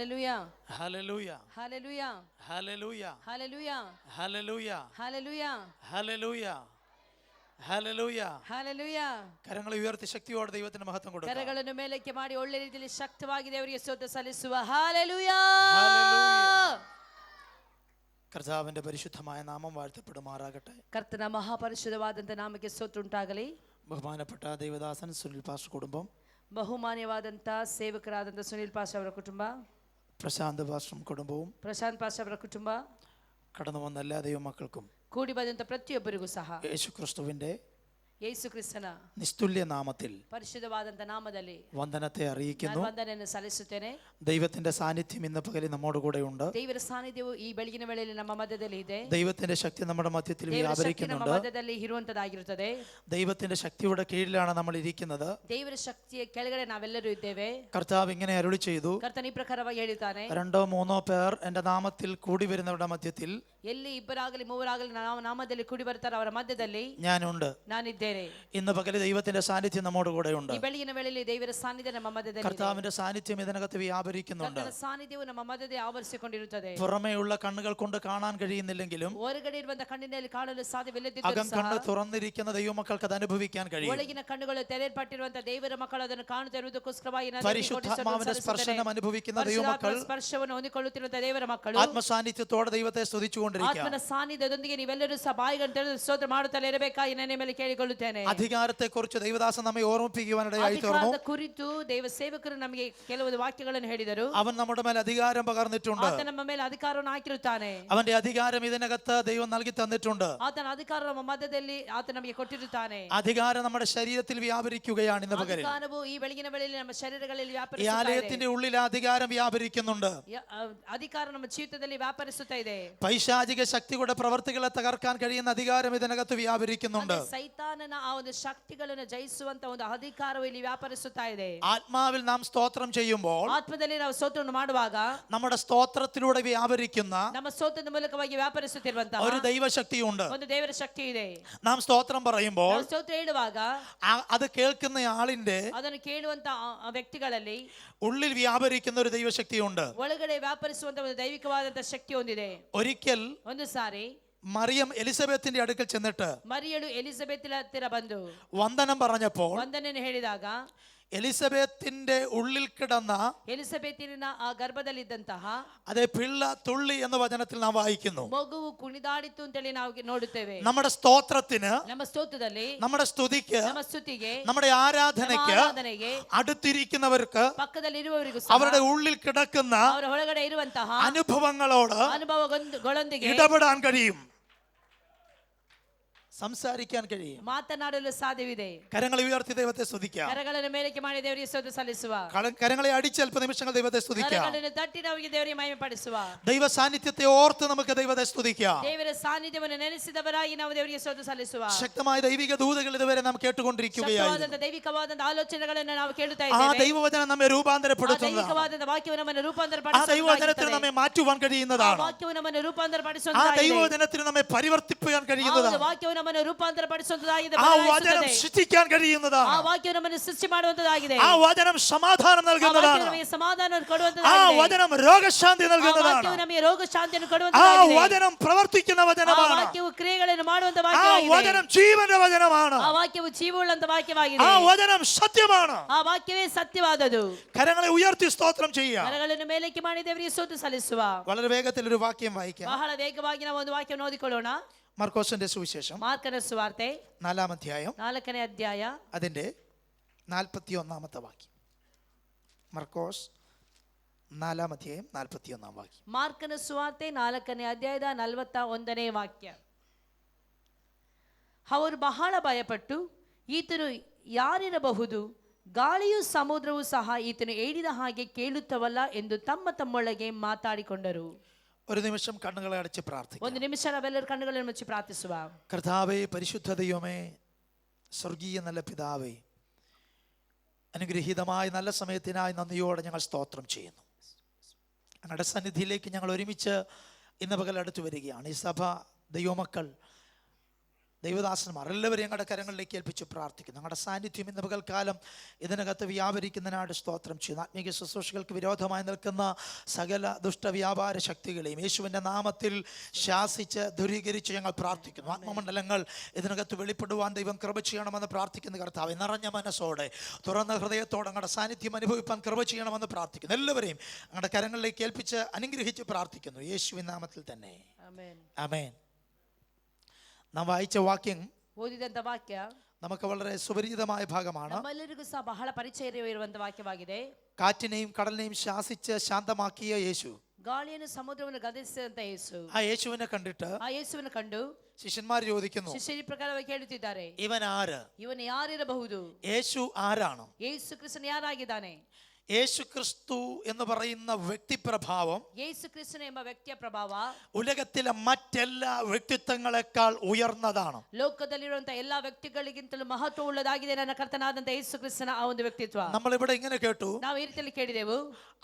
Hallelujah. Hallelujah. Hallelujah. Hallelujah. Hallelujah. Hallelujah. Hallelujah. Hallelujah. Hallelujah. Hallelujah. കരങ്ങളെ ഉയർത്തി ശക്തിയോടെ ദൈവത്തിന് മഹത്വം കൊടുക്കുക. ಕರಗಳನ್ನು ಮೇಲಕ್ಕೆ ಮಾಡಿ ಒಳ್ಳೆ ರೀತಿಯಲ್ಲಿ ಶಕ್ತವಾಗಿ ದೇವರಿಗೆ ಸ್ತೋತ್ರ ಸಲ್ಲಿಸುವ. Hallelujah. കർത്താവിന്റെ പരിശുദ്ധമായ നാമം വാഴ്ത്തപ്പെടുമാറാകട്ടെ. ಕರ್ತನ ಮಹಾಪರಿಶುದ್ಧವಾದಂತ ನಾಮಕ್ಕೆ ಸ್ತೋತ್ರ ಉಂಟಾಗಲಿ. ബഹുമാനപ്പെട്ട ദേവദാസൻ സുനിൽ പാസ്റ്റർ കുടുംബം, ಬಹುಮಾನ್ಯವಾದಂತ ಸೇವಕರಾದಂತ ಸುನಿಲ್ ಪಾಸ್ಟರ್ ಅವರ ಕುಟುಂಬ, പ്രശാന്ത് പാസ്റ്ററും കുടുംബവും, ಪ್ರಶಾಂತ್ ಪಾಸ್ಟರ್ ಅವರ ಕುಟುಂಬ, കടന്നു വന്ന എല്ലാ ദൈവമക്കൾക്കും ಕೂಡಿ ಬಂದಂತ ಪ್ರತಿಯೊಬ್ಬರಿಗೂ ಸಹ യേശു ക്രിസ്തുവിന്റെ ಯೇಸು ಕ್ರಿಸ್ತನ നിസ്തുല്യ നാമത്തിൽ ಪರಿಶುದ್ಧವಾದಂತ ನಾಮದಲ್ಲಿ വന്ദനത്തെ അറിയിക്കുന്നു. ವಂದನೆಯನ್ನು ಸಲ್ಲಿಸುತ್ತೇನೆ. ദൈവത്തിന്റെ സാന്നിധ്യം ഇന്ന് പകലിൽ നമ്മോട് കൂടെ ഉണ്ട്. ದೇವರ ಸಾನ್ನಿಧ್ಯವು ಈ ಬೆಳಗಿನ ವೇಳೆಯಲ್ಲಿ ನಮ್ಮ ಮಧ್ಯದಲ್ಲಿ ಇದೆ. ദൈവത്തിന്റെ ശക്തി നമ്മുടെ മധ്യത്തിൽ വ്യാപരിക്കുന്നുണ്ട്. ಮಧ್ಯದಲ್ಲಿ ಇರುವಂತದ್ದಾಗಿರುತ್ತದೆ. ദൈവത്തിന്റെ ശക്തിയുടെ കീഴിലാണ് നമ്മൾ ഇരിക്കുന്നത്. ದೇವರ ಶಕ್ತಿಯ ಕೆಳಗಡೆ ನಾವೆಲ್ಲರೂ ಇದ್ದೇವೆ. കർത്താവ് ഇങ്ങനെ അരുളി ചെയ്തു, ಕರ್ತನ ಈ ಪ್ರಕಾರವಾಗಿ ಹೇಳಿದ್ದಾನೆ, 2-3 പേർ എന്റെ നാമത്തിൽ കൂടി വരുന്നവരുടെ മധ്യത്തിൽ ಎಲ್ಲಿ ಇಬ್ಬರಾಗಲಿ ಮೂವರಾಗಲಿ ನಾಮದಲ್ಲಿ ಕೂಡಿ ಬರ್ತಾರೆ ಅವರ ಮಧ್ಯದಲ್ಲಿ ഞാനുണ്ട്. ನಾನಿದ್ದೇನೆ. ഇന്ന് പകല് ദൈവത്തിന്റെ സാന്നിധ്യം നമ്മോട് കൂടെ ഉണ്ട്. ಈ ಬೆಳಗಿನ ವೇಳೆಯಲ್ಲಿ ದೇವರ ಸಾನ್ನಿಧ್ಯ ನಮ್ಮ ಮಧ್ಯದಲ್ಲಿ ಇದೆ. കർത്താവിന്റെ സാന്നിധ്യം ഇതിനകത്ത് വ്യാപരിക്കുന്നുണ്ട്. ಕರ್ತನ ಸಾನ್ನಿಧ್ಯವು ನಮ್ಮ ಮಧ್ಯದಲ್ಲಿ ಆವರಿಸಿಕೊಂಡಿರುತ್ತದೆ. പുറമേയുള്ള കണ്ണുകൾ കൊണ്ട് കാണാൻ കഴിയുന്നില്ലെങ്കിലും ಹೊರಗಡೆ ಇರುವಂತ ಕಣ್ಣಿನಲ್ಲಿ ಕಾಣಲು ಸಾಧ್ಯವಿಲ್ಲದಿದ್ದರೂ അകം കണ്ണ് തുറന്നിരിക്കുന്ന ദൈവമക്കൾക്ക് അത് അനുഭവിക്കാൻ കഴിയും. ಒಳಗಿನ ಕಣ್ಣುಗಳು ತೆರೆಯಲ್ಪಟ್ಟಿರುವಂತ ದೇವರ ಮಕ್ಕಳು ಅದನ್ನು ಕಾಣುತ್ತಿರುವುದಕ್ಕೋಸ್ಕರವಾಗಿ പരിശുദ്ധാത്മാവിന്റെ സ്പർശനം അനുഭവിക്കുന്ന ദൈവമക്കൾ ಸ್ಪರ್ಶವನ್ನು ಹೊಂದಿಕೊಳ್ಳುತ್ತಿರುವಂತ ದೇವರ ಮಕ್ಕಳು ആത്മസാന്നിധ്യത്തോടെ ദൈവത്തെ സ്തുതിച്ചുകൊണ്ടിരിക്കുക. ಆತ್ಮನ ಸಾನ್ನಿಧ್ಯದೊಂದಿಗೆ ನೀವೆಲ್ಲರೂ ಸಹ ಬಾಯಿಗಳನ್ನು ತೆರೆದು ಸ್ತೋತ್ರ ಮಾಡುತ್ತಲೇ ಇರಬೇಕಾ ನನ್ನ ಮೇಲೆ ಕೇಳಿಕೊಳ್ಳುತ್ತೇನೆ. അധികാരത്തെ കുറിച്ച് ദൈവദാസൻ നമ്മെ ഓർമ്മിപ്പിക്കുവാനിടയായി തീർന്നു. ಕುರಿತು ದೇವ ಸೇವಕರು ನಮಗೆ ಕೆಲವು ವಾಕ್ಯಗಳನ್ನು ಹೇಳಿದರು. അവൻ നമ്മുടെ മേൽ അധികാരം പകർന്നിട്ടുണ്ട്. ಆತ ನಮ್ಮ ಮೇಲೆ ಅಧಿಕಾರವನ್ನು ಹಾಕಿರುತ್ತಾನೆ. അവന്റെ അധികാരം ഇതിനകത്ത് ദൈവം നൽകി തന്നിട്ടുണ്ട്. ಆತನ ಅಧಿಕಾರ ನಮ್ಮ ಮಧ್ಯದಲ್ಲಿ ಆತ ನಮಗೆ ಕೊಟ್ಟಿರುತ್ತಾನೆ. അധികാരം നമ്മുടെ ശരീരത്തിൽ വ്യാപരിക്കുകയാണ് ഇന്ന് പകൽ. ಅಧಿಕಾರವು ಈ ಬೆಳಗಿನ ವೇಳೆಯಲ್ಲಿ ನಮ್ಮ ಶರೀರಗಳಲ್ಲಿ ഈ ವ್ಯಾಪರಿಸುತ್ತಾ ಇದೆ. ആലയത്തിന്റെ ഉള്ളിൽ അധികാരം വ്യാപരിക്കുന്നുണ്ട്. ಅಧಿಕಾರ ನಮ್ಮ ಜೀವಿತದಲ್ಲಿ ವ್ಯಾಪರಿಸುತ್ತಾ ಇದೆ. പൈശാചിക ശക്തികളുടെ പ്രവർത്തികളെ തകർക്കാൻ കഴിയുന്ന അധികാരം ഇതിനകത്ത് വ്യാപരിക്കുന്നുണ്ട്. ಸೈತಾನನ ಆ ಒಂದು ಶಕ್ತಿಗಳನ್ನು ಜಯಿಸುವಂತ ಒಂದು ಅಧಿಕಾರವು ಇಲ್ಲಿ ವ್ಯಾಪರಿಸುತ್ತಾ ಇದೆ. ആത്മാവിൽ നാം സ്തോത്രം ചെയ്യുമ്പോൾ, ಆತ್ಮದಲ್ಲಿ ನಾವು ಸ್ತೋತ್ರವನ್ನು ಮಾಡುವಾಗ നമ്മുടെ സ്തോത്രത്തിലൂടെ വ്യാപരിക്കുന്ന ನಮ್ಮ ಸ್ತೋತ್ರದ ಮೂಲಕವಾಗಿ ವ್ಯಾಪರಿಸುತ್ತಿರುವಂತಹ ഒരു ദൈവശക്തിയുണ്ട്. ಒಂದು ದೇವರ ಶಕ್ತಿ ಇದೆ. നാം സ്തോത്രം പറയുമ്പോൾ ನಾವು ಸ್ತೋತ್ರ ಹೇಳುವಾಗ അത് കേൾക്കുന്ന ആളിന്റെ ಅದನ್ನು ಕೇಳುವಂತ ವ್ಯಕ್ತಿಗಳಲ್ಲಿ ഉള്ളിൽ വ്യാപരിക്കുന്ന ഒരു ദൈവശക്തിയുണ്ട്. ಒಳಗಡೆ ವ್ಯಾಪರಿಸುವಂತ ಒಂದು ದೈವಿಕವಾದಂತ ಶಕ್ತಿ ಹೊಂದಿದೆ. ഒരിക്കൽ ಒಂದು ಸಾರಿ മറിയം എലിസബത്തിന്റെ അടുക്കൽ ചെന്നിട്ട് ಮರಿಯಳು ಎಲಿಜಬೆತ್ ಹತ್ತಿರ ಬಂದು വന്ദനം പറഞ്ഞപ്പോൾ ವಂದನೆಯನ್ನು ಹೇಳಿದಾಗ എലിസബത്തിന്റെ ഉള്ളിൽ കിടന്ന ಎಲಿಜಬೆತಿನ ಆ ಗರ್ಭದಲ್ಲಿದ್ದಂತಹ അതേ പിള്ള തുള്ളി എന്ന വചനത്തിൽ നാം വായിക്കുന്നു. ಮಗುವು ಕುಣಿದಾಡಿತು ಅಂತೇಳಿ ನಾವು ನೋಡುತ್ತೇವೆ. നമ്മുടെ സ്തോത്രത്തിന്, ನಮ್ಮ ಸ್ತೋತ್ರದಲ್ಲಿ, നമ്മുടെ സ്തുതിക്ക്, ನಮ್ಮ ಸ್ತುತಿಗೆ, നമ്മുടെ ആരാധനയ്ക്ക് അടുത്തിരിക്കുന്നവർക്ക് ಪಕ್ಕದಲ್ಲಿರುವವರಿಗೂ അവരുടെ ഉള്ളിൽ കിടക്കുന്ന ಅವರ ಒಳಗಡೆ ಇರುವಂತಹ അനുഭവങ്ങളോട് ಅನುಭವಗಳೊಂದಿಗೆ ഇടപെടാൻ കഴിയും, സംസാരിക്കാൻ കഴിയും, ಮಾತನಾಡಲು ಸಾಧ್ಯವಿದೆ. കരങ്ങളെ ഉയർത്തി ദൈവത്തെ സ്തുതിക്കാം. ಕರಗಳನ್ನು ಮೇಲಕ್ಕೆ ಮಾಡಿ ದೇವರಿಗೆ ಸ್ತೋತ್ರ ಸಲ್ಲಿಸುವ. കരങ്ങളെ അടിച്ച് അല്പ നിമിഷങ്ങൾ ദൈവത്തെ സ്തുതിക്കാം. ಕರಗಳನ್ನು ತಟ್ಟಿ ಅವರಿಗೆ ದೇವರಿಗೆ ಮಹಿಮೆ ಪಡಿಸುವ. ദൈവ സാന്നിധ്യത്തെ ഓർത്ത് നമുക്ക് ദൈവത്തെ സ്തുതിക്കാം. ದೇವರ ಸಾನ್ನಿಧ್ಯವನ್ನು ನೆನೆಸಿದವರಾಗಿ ನಾವು ದೇವರಿಗೆ ಸ್ತೋತ್ರ ಸಲ್ಲಿಸುವ. ശക്തമായ ദൈവിക ദൂതകൾ ഇതുവരെ നാം കേട്ടുകൊണ്ടിരിക്കുകയായിരുന്നു. ದೈವಿಕವಾದಂತ ಆಲೋಚನೆಗಳನ್ನು ನಾವು ಕೇಳುತ್ತಾ ആ ಇದ್ದೇವೆ. ദൈവവചനം നമ്മെ രൂപാന്തരപ്പെടുത്തുന്നതാണ്. ದೈವಿಕವಾದಂತ ವಾಕ್ಯವು ನಮ್ಮನ್ನು ആ ರೂಪಾಂತರಪಡಿಸುತ್ತದೆ. ദൈവവചനത്തിന് നമ്മെ മാറ്റുവാൻ കഴിയുന്നതാണ്. ವಾಕ್ಯವು ನಮ್ಮನ್ನು ആ ರೂಪಾಂತರಪಡಿಸುತ್ತದೆ. ദൈവവചനത്തിന് നമ്മെ പരിവർത്തിപ്പിക്കാൻ കഴിയുന്നതാണ്. ವಾಕ್ಯವು ನಮ್ಮನ್ನು ರೂಪಾಂತರಪಡಿಸುವುದಾಗಿದೆ. ആ വചനം സൃഷ്ടിക്കാൻ കഴിയുന്നതാണ്. ಆ ವಾಕ್ಯವು ನಮ್ಮನ್ನು ಸೃಷ್ಟಿ ಮಾಡುವಂತದ್ದಾಗಿದೆ. ആ വചനം സമാധാനം നൽകുന്നതാണ്. ನಮಗೆ ಸಮಾಧಾನವನ್ನು ആ ಕೊಡುವಂತದ್ದಾಗಿದೆ. വചനം രോഗശാന്തി ಆ നൽകുന്നതാണ്. ವಾಕ್ಯವು ನಮಗೆ ರೋಗ ಶಾಂತಿಯನ್ನು ആ ಕೊಡುವಂತದ್ದಾಗಿದೆ. വചനം പ്രവർത്തിക്കുന്ന ಆ വചനമാണ്. ವಾಕ್ಯವು ಕ್ರಿಯೆಗಳನ್ನು ಮಾಡುವಂತ ആ ವಾಕ್ಯವಾಗಿದೆ. വചനം ജീവന്റെ വചനമാണ്. ಆ ವಾಕ್ಯವು ಜೀವವುಳ್ಳಂತ ವಾಕ್ಯವಾಗಿದೆ. ആ വചനം സത്യമാണ്. ಆ ವಾಕ್ಯವೇ ಸತ್ಯವಾದದ್ದು. കരങ്ങളെ ഉയർത്തി സ്തോത്രം ചെയ്യുക. ಕರಗಳನ್ನು ಮೇಲಕ್ಕೆ ಮಾಡಿ ದೇವರಿಗೆ ಸ್ತೋತ್ರ ಸಲ್ಲಿಸುವ. വളരെ വേഗത്തിൽ ഒരു വാക്യം വായിക്കാം. ಬಹಳ ವೇಗವಾಗಿ ನಾವು ಒಂದು ವಾಕ್ಯವನ್ನು ಓದಿಕೊಳ್ಳೋಣ. മർക്കോസിന്റെ സുവിശേഷം ಮಾರ್ಕನ ಸುವಾರ್ತೆ 4-ാം അധ്യായം 4ನೇ ಅಧ್ಯಾಯ അതിന്റെ 41-ാമത്തെ വാക്യം. മർക്കോസ് 4-ാം അധ്യായം 41-ാം വാക്യം. ಮಾರ್ಕನ ಸುವಾರ್ತೆ 4ನೇ ಅಧ್ಯಾಯದ 41ನೇ ವಾಕ್ಯ. ಅವರು ಬಹಳ ಭಯಪಟ್ಟು ಈತನು ಯಾರಿರಬಹುದು, ಗಾಳಿಯು ಸಮುದ್ರವೂ ಸಹ ಈತನು ಹೇಳಿದ ಹಾಗೆ ಕೇಳುತ್ತವಲ್ಲ ಎಂದು ತಮ್ಮೊಳಗೆ ಮಾತಾಡಿಕೊಂಡರು. ഒരു നിമിഷം കണ്ണുകളെ അടച്ച് പ്രാർത്ഥിക്കാം. ಒಂದು ನಿಮಿಷ ನಾವೆಲ್ಲರೂ ಕಣ್ಣುಗಳನ್ನು ಮುಚ್ಚಿ ಪ್ರಾರ್ಥಿಸುವ. കർത്താവേ, പരിശുദ്ധ ദൈവമേ, സ്വർഗീയ നല്ല പിതാവേ, അനുഗ്രഹീതമായ നല്ല സമയത്തിനായി നന്ദിയോടെ ഞങ്ങൾ സ്തോത്രം ചെയ്യുന്നു. ഞങ്ങളുടെ സന്നിധിയിലേക്ക് ഞങ്ങൾ ഒരുമിച്ച് ഇന്ന് പകൽ അടുത്തു വരികയാണ്. ഈ സഭ ദൈവമക്കൾ ദൈവദാസന്മാർ എല്ലാവരെയും ഞങ്ങളുടെ കരങ്ങളിലേക്ക് ഏൽപ്പിച്ച് പ്രാർത്ഥിക്കുന്നു. ഞങ്ങളുടെ സാന്നിധ്യം ഇന്ന് പകൽക്കാലം ഇതിനകത്ത് വ്യാപരിക്കുന്നതിനായിട്ട് സ്തോത്രം ചെയ്യുന്നു. ആത്മീയ ശുശ്രൂഷകൾക്ക് വിരോധമായി നിൽക്കുന്ന സകല ദുഷ്ടവ്യാപാര ശക്തികളെയും യേശുവിൻ്റെ നാമത്തിൽ ശാസിച്ച് ദൂരീകരിച്ച് ഞങ്ങൾ പ്രാർത്ഥിക്കുന്നു. ആത്മമണ്ഡലങ്ങൾ ഇതിനകത്ത് വെളിപ്പെടുവാൻ ദൈവം കൃപ ചെയ്യണമെന്ന് പ്രാർത്ഥിക്കുന്ന കർത്താവെ, നിറഞ്ഞ മനസ്സോടെ തുറന്ന ഹൃദയത്തോടെ ഞങ്ങളുടെ സാന്നിധ്യം അനുഭവിപ്പാൻ കൃപ ചെയ്യണമെന്ന് പ്രാർത്ഥിക്കുന്നു. എല്ലാവരെയും ഞങ്ങളുടെ കരങ്ങളിലേക്ക് ഏൽപ്പിച്ച് അനുഗ്രഹിച്ച് പ്രാർത്ഥിക്കുന്നു യേശുവിൻ നാമത്തിൽ തന്നെ. ആമേൻ. നാം വായിച്ച വാക്യം ಓದಿದಂತ ವಾಕ್ಯ നമുക്ക് വളരെ സുപരിചിതമായ ഭാഗമാണ്. ನಮ್ಮೆಲ್ಲರಿಗೂ ಸಹ ಬಹಳ ಪರಿಚಯವಿರುವಂತ ವಾಕ್ಯವಾಗಿದೆ. കാറ്റിനെയും കടലിനെയും ശാസിച്ച് ശാന്തമാക്കിയ യേശു, ಗಾಳಿಯನ್ನು ಸಮುದ್ರವನ್ನು ಗದರಿಸಿದಂತ ಯೇಸು, ആ യേശുവിനെ കണ്ടിട്ട് ಆ ಯೇಸುವನ್ನು ಕಂಡು ശിഷ്യന്മാർ ചോദിക്കുന്നു, ಶಿಷ್ಯರ ಪ್ರಕಾರವಾಗಿ ಕೇಳುತ್ತಿದ್ದಾರೆ, ഇവൻ ആര്? ಇವನು ಯಾರಿರಬಹುದು? യേശു ആരാണ്? ಯೇಸು ಕ್ರಿಸ್ತನು ಯಾರಾಗಿದ್ದಾನೆ? യേശു ക്രിസ്തു എന്ന് പറയുന്ന വ്യക്തിപ്രഭാവം ಯೇಸು ಕ್ರಿಸ್ತನು ಎಂಬ ವ್ಯಕ್ತಿಯ ಪ್ರಭಾವ ഉലകത്തിലെ മറ്റെല്ലാ വ്യക്തിത്വങ്ങളെക്കാൾ ഉയർന്നതാണ്. ಲೋಕದಲ್ಲಿರುವಂತಹ ಎಲ್ಲಾ ವ್ಯಕ್ತಿಗಳಿಗಿಂತಲೂ ಮಹತ್ವ ಉಳ್ಳದಾಗಿದೆ ನನ್ನ ಕರ್ತನಾದಂತ ಯೇಸು ಕ್ರಿಸ್ತನ ಆ ಒಂದು ವ್ಯಕ್ತಿತ್ವ. നമ്മളിവിടെ ഇങ്ങനെ കേട്ടു, ನಾವು ಈ ರೀತಿಯಲ್ಲಿ ಕೇಳಿದೆವು,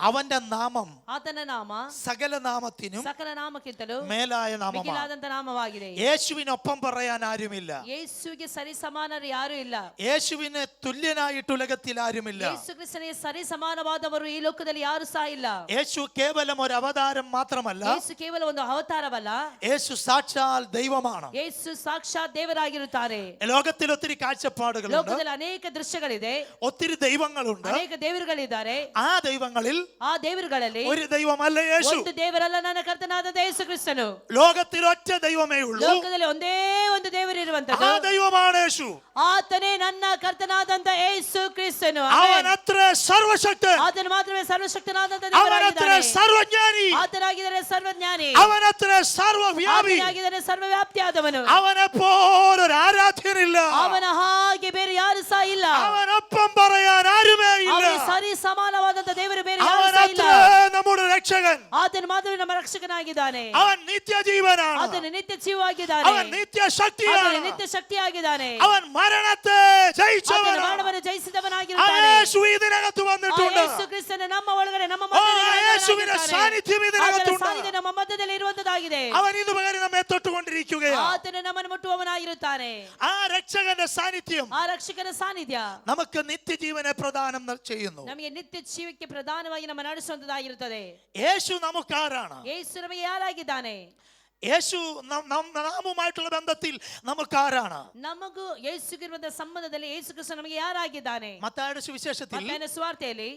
അവന്റെ നാമം ಆತನ ನಾಮ സകല നാമത്തിനും ಸಕಲ ನಾಮಕ್ಕಿಂತಲೂ മേലായ നാമമാണ്. ಮಿಗಿಲಾದಂತ ನಾಮವಾಗಿದೆ. യേശുവിനൊപ്പം പറയാൻ ആരുമില്ല. ಯೇಸುವಿಗೆ ಸರಿ ಸಮಾನರು ಯಾರು ಇಲ್ಲ. യേശുവിന് തുല്യനായിട്ട് ഉലകത്തിൽ ആരുമില്ല. ಯೇಸು ಕ್ರಿಸ್ತನಿಗೆ ಸರಿ ಸಮಾನವಾದವರು ಈ ಲೋಕದಲ್ಲಿ ಯಾರು ಸಹ ಇಲ್ಲ. യേശു കേവലം ഒരു അവതാരം മാത്രമല്ല, ಯೇಸು ಕೇವಲ ಒಂದು ಅವತಾರವಲ್ಲ, യേശു സാക്ഷാൽ ദൈവമാണ്. ಯೇಸು ಸಾಕ್ಷಾತ್ ದೇವರಾಗಿರುತ್ತಾರೆ. ലോകത്തിൽ ഒത്തിരി കാഴ്ചപ്പാടുകളുണ്ട്, ಲೋಕದಲ್ಲಿ ಅನೇಕ ದೃಶ್ಯಗಳಿದೆ, ഒത്തിരി ദൈവങ്ങളുണ്ട്. ಅನೇಕ ದೇವರುಗಳಿದ್ದಾರೆ. ആ ദൈവങ്ങളിൽ ಆ ದೇವರುಗಳಲ್ಲಿ ഒരു ദൈവമല്ല യേശു. ಒಂದು ದೇವರಲ್ಲ ನನ್ನ ಕರ್ತನಾದ ಯೇಸು ಕ್ರಿಸ್ತನು. ലോകത്തിൽ ഒറ്റ ദൈവമേ ഉള്ളൂ, ಲೋಕದಲ್ಲಿ ಒಂದೇ ಒಂದು ದೇವರಿರುವಂತದ್ದು, ആ ദൈവമാണ് യേശു. ಆತನೇ ನನ್ನ ಕರ್ತನಾದಂತ ಯೇಸು ಕ್ರಿಸ್ತನು. അവൻ അത്ര സർവശക്തൻ, ಆತನು ಮಾತ್ರವೇ ಸರ್ವಶಕ್ತನಾದಂತ അവൻ അത്ര ದೇವರಾಗಿದ್ದಾನೆ. സർവജ്ഞാനി, ಆತನಾಗಿದ್ದಾನೆ ಸರ್ವಜ್ಞಾನಿ, അവൻ അത്ര സർവവ്യാപി, ಆತನಾಗಿದ್ದಾನೆ ಸರ್ವವ್ಯಾಪ್ತಿಯಾದವನು. അവനെ പോലൊരു ആരാധ്യനില്ല, ಅವನ ಹಾಗೆ ಬೇರೆ ಯಾರು ಸಹ ಇಲ್ಲ. അവനൊപ്പം പറയാൻ ആരുമേ ഇല്ല. ಅವನಿಗೆ ಸರಿ ಸಮಾನವಾದಂತ ದೇವರು ಬೇರೆ ಯಾರು അവൻ ಸಹ അത്ര ಇಲ್ಲ. നമ്മുടെ രക്ഷകൻ, ಆತನು ಮಾತ್ರವೇ ನಮ್ಮ ರಕ್ಷಕನಾಗಿದ್ದಾನೆ. അവൻ നിത്യജീവനാണ്, ಆತನು ನಿತ್ಯ ಜೀವವಾಗಿದ್ದಾನೆ. അവൻ നിത്യശക്തിയാണ്, ಆತನು ನಿತ್ಯ ಶಕ್ತಿಯಾಗಿದ್ದಾನೆ. അവൻ മരണത്തെ ಆತನು ജയിച്ചവനാണ്. ಮರಣವನ್ನು ആ ಜಯಿಸಿದವನಾಗಿರುತ್ತಾನೆ. യേശു ഇതിനകത്ത് ಆ വന്നിട്ടുണ്ട്. ಯೇಸು ಕ್ರಿಸ್ತನು ನಮ್ಮ ಒಳಗಡೆ ನಮ್ಮ ആ യേശുവിന്റെ സാന്നിധ്യം ಆತನ ഇതിനകത്തുണ്ട്. ಸಾನ್ನಿಧ್ಯ ನಮ್ಮ ಮಧ್ಯದಲ್ಲಿ ಇರುವಂತದ್ದಾಗಿದೆ. അവൻ ഇത് പകരം നമ്മെ തൊട്ടുകൊണ്ടിരിക്കുകയാണ്. ಆತನು ನಮ್ಮನ್ನು ಮುಟ್ಟುವವನಾಗಿರುತ್ತಾನೆ. ആ രക്ഷകന്റെ സാന്നിധ്യം ಆ ರಕ್ಷಕನ ಸಾನ್ನಿಧ್ಯ നമുക്ക് നിത്യജീവനെ പ്രദാനം ചെയ്യുന്നു. ನಮಗೆ ನಿತ್ಯ ಜೀವಕ್ಕೆ ಪ್ರಧಾನವಾಗಿ ನಮ್ಮ ನಡೆಸುವಂತದ್ದಾಗಿರುತ್ತದೆ. യേശു നമുക്കാരാണ്? ಯೇಸು ನಮಗೆ ಯಾರಾಗಿದ್ದಾನೆ? യേശു നാമുമായിട്ടുള്ള ബന്ധത്തിൽ നമുക്കാരാണ്? ನಮಗೂ ಯೇಸುಗಿರುವಂತಹ ಸಂಬಂಧದಲ್ಲಿ ಯೇಸು ಕ್ರಿಸ್ತ ನಮಗೆ ಯಾರಾಗಿದ್ದಾನೆ? മത്തായിയുടെ സുവിശേഷത്തിൽ ಮತ್ತಾಯನ ಸುವಾರ್ತೆಯಲ್ಲಿ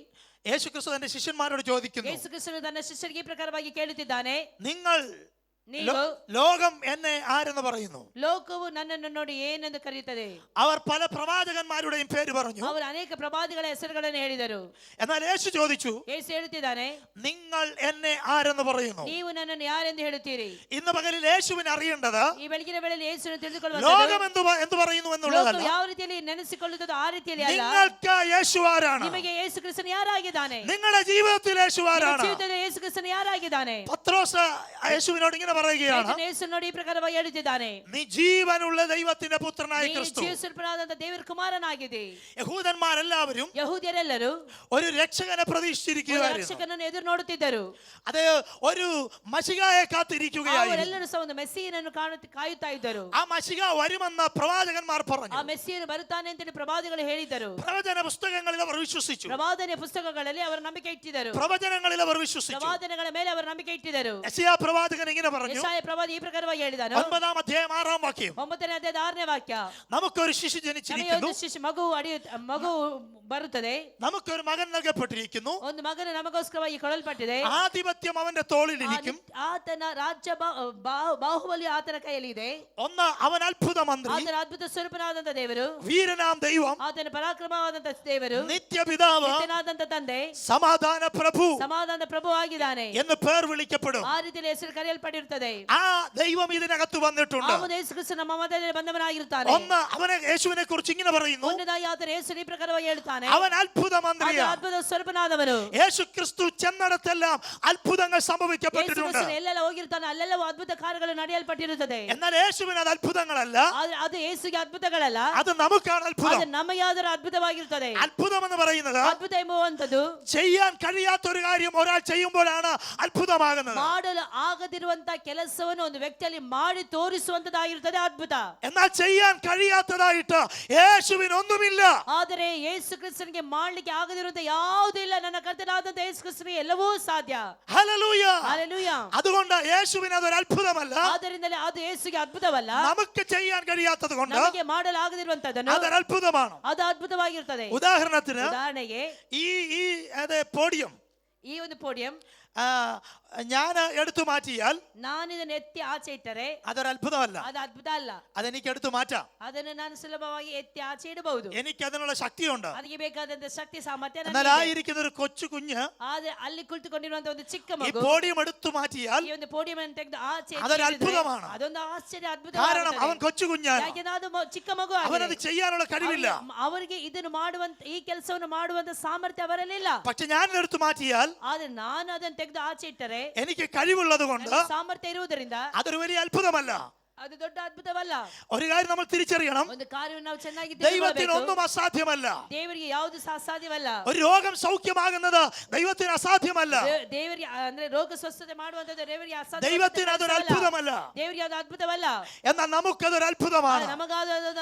യേശു ಕ್ರಿസ്തു തന്റെ ശിഷ്യന്മാരോട് ചോദിക്കുന്നു, ಯೇಸು ಕ್ರಿಸ್ತನು ತನ್ನ ಶಿಷ್ಯರಿಗೆ ಈ ಪ್ರಕಾರವಾಗಿ ಕೇಳುತ್ತಿದ್ದಾನೆ, നിങ്ങൾ ನೀವು ലോകം എന്നെ ആരെന്ന് പറയുന്നു? ಲೋಕವು ನನ್ನನ್ನು ನೋಡಿ ಏನೆಂದು ಕರೆಯುತ್ತದೆ? അവർ പല പ്രവാചകന്മാരുടെയും പേര് പറഞ്ഞു. ಅವರು ಅನೇಕ ಪ್ರವಾದಿಗಳ ಹೆಸರುಗಳನ್ನು ಹೇಳಿದರು. എന്നാൽ യേശു ചോദിച്ചു, ಯೇಸು ಹೇಳುತ್ತಿದ್ದಾನೆ, നിങ്ങൾ എന്നെ ആരെന്ന് പറയുന്നു? ನೀವು ನನ್ನನ್ನು ಯಾರೆಂದು ಹೇಳುತ್ತೀರಿ? ഇന്ന് പകലിൽ യേശുവിന് അറിയേണ്ടത് ಈ ಬೆಳಗಿನ ವೇಳೆಯಲ್ಲಿ ಯೇಸುವನ್ನು ತಿಳಿದುಕೊಳ್ಳುವ ലോകം എന്ത് പറയുന്നു എന്നുള്ളതല്ല. ಯಾವ ರೀತಿಯಲ್ಲಿ ನೆನೆಸಿಕೊಳ್ಳುತ್ತದೆ ಆ ರೀತಿಯಲ್ಲಿ ಅಲ್ಲ. നിങ്ങൾക്ക് യേശു ആരാണ്? ನಿಮಗೆ ಯೇಸು ಕ್ರಿಸ್ತನು ಯಾರಾಗಿದ್ದಾನೆ? നിങ്ങളുടെ ജീവിതത്തിൽ യേശു ആരാണ്? ಜೀವಿತದಲ್ಲಿ ಯೇಸು ಕ್ರಿಸ್ತನು ಯಾರಾಗಿದ್ದಾನೆ? പത്രോസ് യേശുവിനോട് ഇങ്ങനെ പറയുകയാണ്, ಯೇಸು ನೋಡಿ ಈ ಪ್ರಕಾರವಾಗಿ ಹೇಳುತ್ತಿದ್ದಾನೆ, നീ ജീവനുള്ള ദൈവത്തിന്റെ പുത്രനായ ನೀನು ക്രിസ്തു. ಜೀವಿಸಲ್ಪಡಾದಂತ ದೇವರ ಕುಮಾರನಾಗಿದೆ. യഹൂദന്മാരെല്ലാവരും ಯಹೂದ್ಯರೆಲ್ಲರೂ ഒരു രക്ഷകനെ ಒಂದು പ്രതീക്ഷിച്ചിരിക്കുകയായിരുന്നു. ರಕ್ಷಕನನ್ನು ಎದುರು ನೋಡುತ್ತಿದ್ದರು. അത് ഒരു മശികായെ കാത്തിരിക്കുകയായിരുന്നു. ಅವರೆಲ್ಲರೂ ಸಹ ಒಂದು ಮೆಸ್ಸಿಯನನ್ನು ಕಾಯುತ್ತಾ ಇದ್ದರು. ആ മശിക വരുമെന്ന് പ്രവാചകന്മാർ ಆ പറഞ്ഞു. ಮೆಸ್ಸಿಯನು ಬರುತ್ತಾನೆ ಅಂತೇಳಿ ಪ್ರವಾದಿಗಳು ಹೇಳಿದರು. പ്രവചന പുസ്തകങ്ങളിൽ അവർ വിശ്വസിച്ചു. ಪ್ರವಾದನೆ ಪುಸ್ತಕಗಳಲ್ಲಿ ಅವರು ನಂಬಿಕೆ ಇಟ್ಟಿದ್ದರು. പ്രവചനങ്ങളിൽ അവർ വിശ്വസിച്ചു. ಪ್ರವಾದನೆಗಳ ಮೇಲೆ ಅವರು ನಂಬಿಕೆ ಇಟ್ಟಿದ್ದರು. യെശയ്യാ പ്രവാചകൻ ഇങ്ങനെ പറഞ്ഞു, ಯೆಶಾಯ ಪ್ರವಾದಿ ಈ ಪ್ರಕಾರವಾಗಿ ಹೇಳಿದನು. 9-ാം അധ്യായം 6-ാം വാക്യം, 9ನೇ ಅಧ್ಯಾಯದ 6ನೇ ವಾಕ್ಯ, നമുക്കൊരു ശിശു ನಮಗೆ ജനിച്ചിരിക്കുന്നു, ಒಂದು ಶಿಶು ಮಗು ಬರುತ್ತದೆ, നമുക്കൊരു മകൻ നൽകപ്പെട്ടിരിക്കുന്നു, ಒಂದು ಮಗನು ನಮಗೋಸ್ಕರವಾಗಿ ಕೊಡಲ್ಪಟ್ಟಿದೆ, ആധിപത്യം അവന്റെ തോളിലിരിക്കും, ಆತನ ರಾಜ್ಯ ಬಾಹುಬಲಿಯು ಆತನ ಕೈಯಲ್ಲಿ ಇದೆ, ഒന്ന് അവൻ അത്ഭുത മന്ത്രി, ಆತನ ಅದ್ಭುತ ಸ್ವರೂಪನಾದಂತ ದೇವರು, വീരനാം ദൈവം, ಆತನ ಪರಾಕ್ರಮವಾದಂತ ದೇವರು, നിത്യപിതാവ്, ನಿತ್ಯನಾದಂತ ತಂದೆ, സമാധാന പ്രഭു ಸಮಾಧಾನ ಪ್ರಭು ಆಗಿದ್ದಾನೆ എന്ന് പേർ വിളിക്കപ്പെടും. ಆ ರೀತಿಯಲ್ಲಿ ಹೆಸರು ಕರೆಯಲ್ಪಟ್ಟಿರುತ್ತದೆ. ആ ദൈവം ഇതിനകത്ത് വന്നിട്ടുണ്ട്. ಆ ಯೇಸು ಕ್ರಿಸ್ತ ನಮ್ಮ ಮಧ್ಯದಲ್ಲಿ ಬಂದವನಾಗಿರುತ್ತಾನೆ. ഒന്ന് അവനെ യേശുവിനെ കുറിച്ച് ഇങ്ങനെ പറയുന്നു, ಒಂದನೇದಾಗಿ ಆತನ ಯೇಸು ಈ ಪ್ರಕಾರವಾಗಿ ಹೇಳ್ತಾನೆ, അവൻ അത്ഭുത മന്ത്രിയ. ಆತನ ಅದ್ಭುತ ಸ್ವರೂಪನಾದವನು. യേശു ക്രിസ്തു ചെന്നിടത്തെല്ലാം അത്ഭുതങ്ങൾ ಯೇಸು സംഭവിക്കപ്പെട്ടിട്ടുണ്ട്. ಕ್ರಿಸ್ತನು ಎಲ್ಲೆಲ್ಲ ಹೋಗಿರ್ತಾನೆ ಅಲ್ಲೆಲ್ಲ ಅದ್ಭುತ ಕಾರ್ಯಗಳು ನಡೆಯಲ್ಪಟ್ಟಿರುತ್ತದೆ. എന്നാൽ യേശുവിന് അത് അത്ഭുതങ്ങളല്ല, ಆದ್ರೆ ಅದು ಯೇಸುಗೆ ಅದ್ಭುತಗಳಲ್ಲ, അത് നമുക്കാണ് അത്ഭുതം. ಅದು ನಮಗೆ ಯಾವ್ದಾರು ಅದ್ಭುತವಾಗಿರುತ್ತದೆ. അത്ഭുതം എന്ന് പറയുന്നത് ಅದ್ಭುತ ಎಂಬುವಂತದ್ದು ചെയ്യാൻ കഴിയാത്ത ഒരു കാര്യം ഒരാൾ ചെയ്യുമ്പോഴാണ് അത്ഭുതമാകുന്നത്. ಮಾಡಲು ಆಗದಿರುವಂತ ಕೆಲಸವನ್ನು ಒಂದು ವ್ಯಕ್ತಿಯಲ್ಲಿ ಮಾಡಿ ತೋರಿಸುವಂತದ್ದಾಗಿರುತ್ತದೆ ಅದ್ಭುತ. എന്നാൽ ചെയ്യാൻ കഴിയാത്തതായിട്ട് യേശുവിനൊന്നുമില്ല. ಆದರೆ ಯೇಸು ಕ್ರಿಸ್ತನಿಗೆ ಮಾಡಲಿಕ್ಕೆ ಆಗದಿರುವಂತ ಯಾವುದೂ ಇಲ್ಲ. ನನ್ನ ಕರ್ತನಾದಂತ ಯೇಸು ಕ್ರಿಸ್ತನಿಗೆ ಎಲ್ಲವೂ ಸಾಧ್ಯ. ഹല്ലേലൂയ. ಹಲ್ಲೆಲೂಯಾ. അതുകൊണ്ട് യേശുവിന് അതൊരു അത്ഭുതമല്ല. ಆದ್ದರಿಂದಲೇ ಅದು ಯೇಸುಗೆ ಅದ್ಭುತವಲ್ಲ. നമുക്ക് ചെയ്യാൻ കഴിയാത്തത് കൊണ്ട് ನಮಗೆ ಮಾಡಲು ಆಗದಿರುವಂತದನ್ನು അതൊരു അത്ഭുതമാണ്. ಅದು ಅದ್ಭುತವಾಗಿರುತ್ತದೆ. ഉദാഹരണത്തിന് ಉದಾಹರಣೆಗೆ ഈ പോഡിയം ಈ ಒಂದು ಪೋಡಿಯಂ ഞാൻ എടുത്തു മാറ്റിയാൽ ನಾನು ಇದನ್ನು ಎತ್ತಿ ಆಚೆ ಇಟ್ಟರೆ അതൊരു അത്ഭുതമല്ല. ಅದು ಅದ್ಭುತ ಅಲ್ಲ. അതെനിക്ക് എടുത്തു മാറ്റാം. ಅದನ್ನು ನಾನು ಸುಲಭವಾಗಿ ಎತ್ತಿ ಆಚೆ ಇಡಬಹುದು. എനിക്ക് അതിനുള്ള ശക്തിയുണ്ട്. ಅದಕ್ಕೆ ಬೇಕಾದಂತ ಶಕ್ತಿ ಸಾಮರ್ಥ್ಯ എന്നാൽ ನನಗಿದೆ. ആയിരിക്കുന്ന ഒരു കൊച്ചു കുഞ്ഞ് ಆದ್ರೆ ಅಲ್ಲಿ ಕುಳಿತುಕೊಂಡಿರುವಂತ ಒಂದು ಚಿಕ್ಕ ഈ ಮಗು പോഡിയം എടുത്തു മാറ്റിയാൽ ಈ ಒಂದು ಪೋಡಿಯಂ ಅನ್ನು ತೆಗೆದು ಆಚೆ അതൊരു ಎತ್ತಿ അത്ഭുതമാണ്. ಇಡಿದ್ರೆ ಅದೊಂದು ಆಶ್ಚರ್ಯ ಅದ್ಭುತ. കാരണം അവൻ കൊച്ചു കുഞ്ഞാണ്. ಯಾಕೆಂದ್ರೆ ಅದು ಚಿಕ್ಕ ಮಗು അവനത് ಆಗಿದೆ. ചെയ്യാനുള്ള കഴിവില്ല. ಅವರಿಗೆ ಇದನ್ನು ಮಾಡುವಂತ ಈ ಕೆಲಸವನ್ನು ಮಾಡುವಂತ ಸಾಮರ್ಥ್ಯ ಅವರಲ್ಲಿಲ್ಲ. പക്ഷെ ഞാൻ എടുത്തു മാറ്റിയാൽ ಆದ್ರೆ ನಾನು ಅದನ್ನು ತೆಗೆದು ಆಚೆ ಇಟ್ಟರೆ എനിക്ക് കഴിവുള്ളത് കൊണ്ട് ನನಗೆ ಸಾಮರ್ಥ್ಯ ಇರುವುದರಿಂದ അതൊരു വലിയ അത്ഭുതമല്ല. ಅದು ದೊಡ್ಡ ಅದ್ಭುತವಲ್ಲ. ഒരു കാര്യം നമ്മൾ തിരിച്ചറിയണം. ಒಂದು ಕಾರ್ಯವನ್ನು ನಾವು ಚೆನ್ನಾಗಿ ദൈവത്തിന് ತಿಳಿದುಕೊಳ್ಳಬೇಕು. ഒന്നും അസാധ്യമല്ല. ದೇವರಿಗೆ ಯಾವುದು ಅಸಾಧ್ಯವಲ್ಲ. ഒരു രോഗം സൗഖ്യമാകുന്നത് ദൈവത്തിന് അസാധ്യമല്ല. ದೇವರಿಗೆ ಅಂದ್ರೆ ರೋಗ ಸ್ವಸ್ಥತೆ ಮಾಡುವಂತದ್ದು ದೇವರಿಗೆ ಅಸಾಧ್ಯ. ദൈവത്തിന് അതൊരു അത്ഭുതമല്ല. ದೇವರಿಗೆ ಅದು ಅದ್ಭುತವಲ್ಲ. എന്നാൽ നമുക്കതൊരു അത്ഭുതമാണ്. ನಮಗಾದ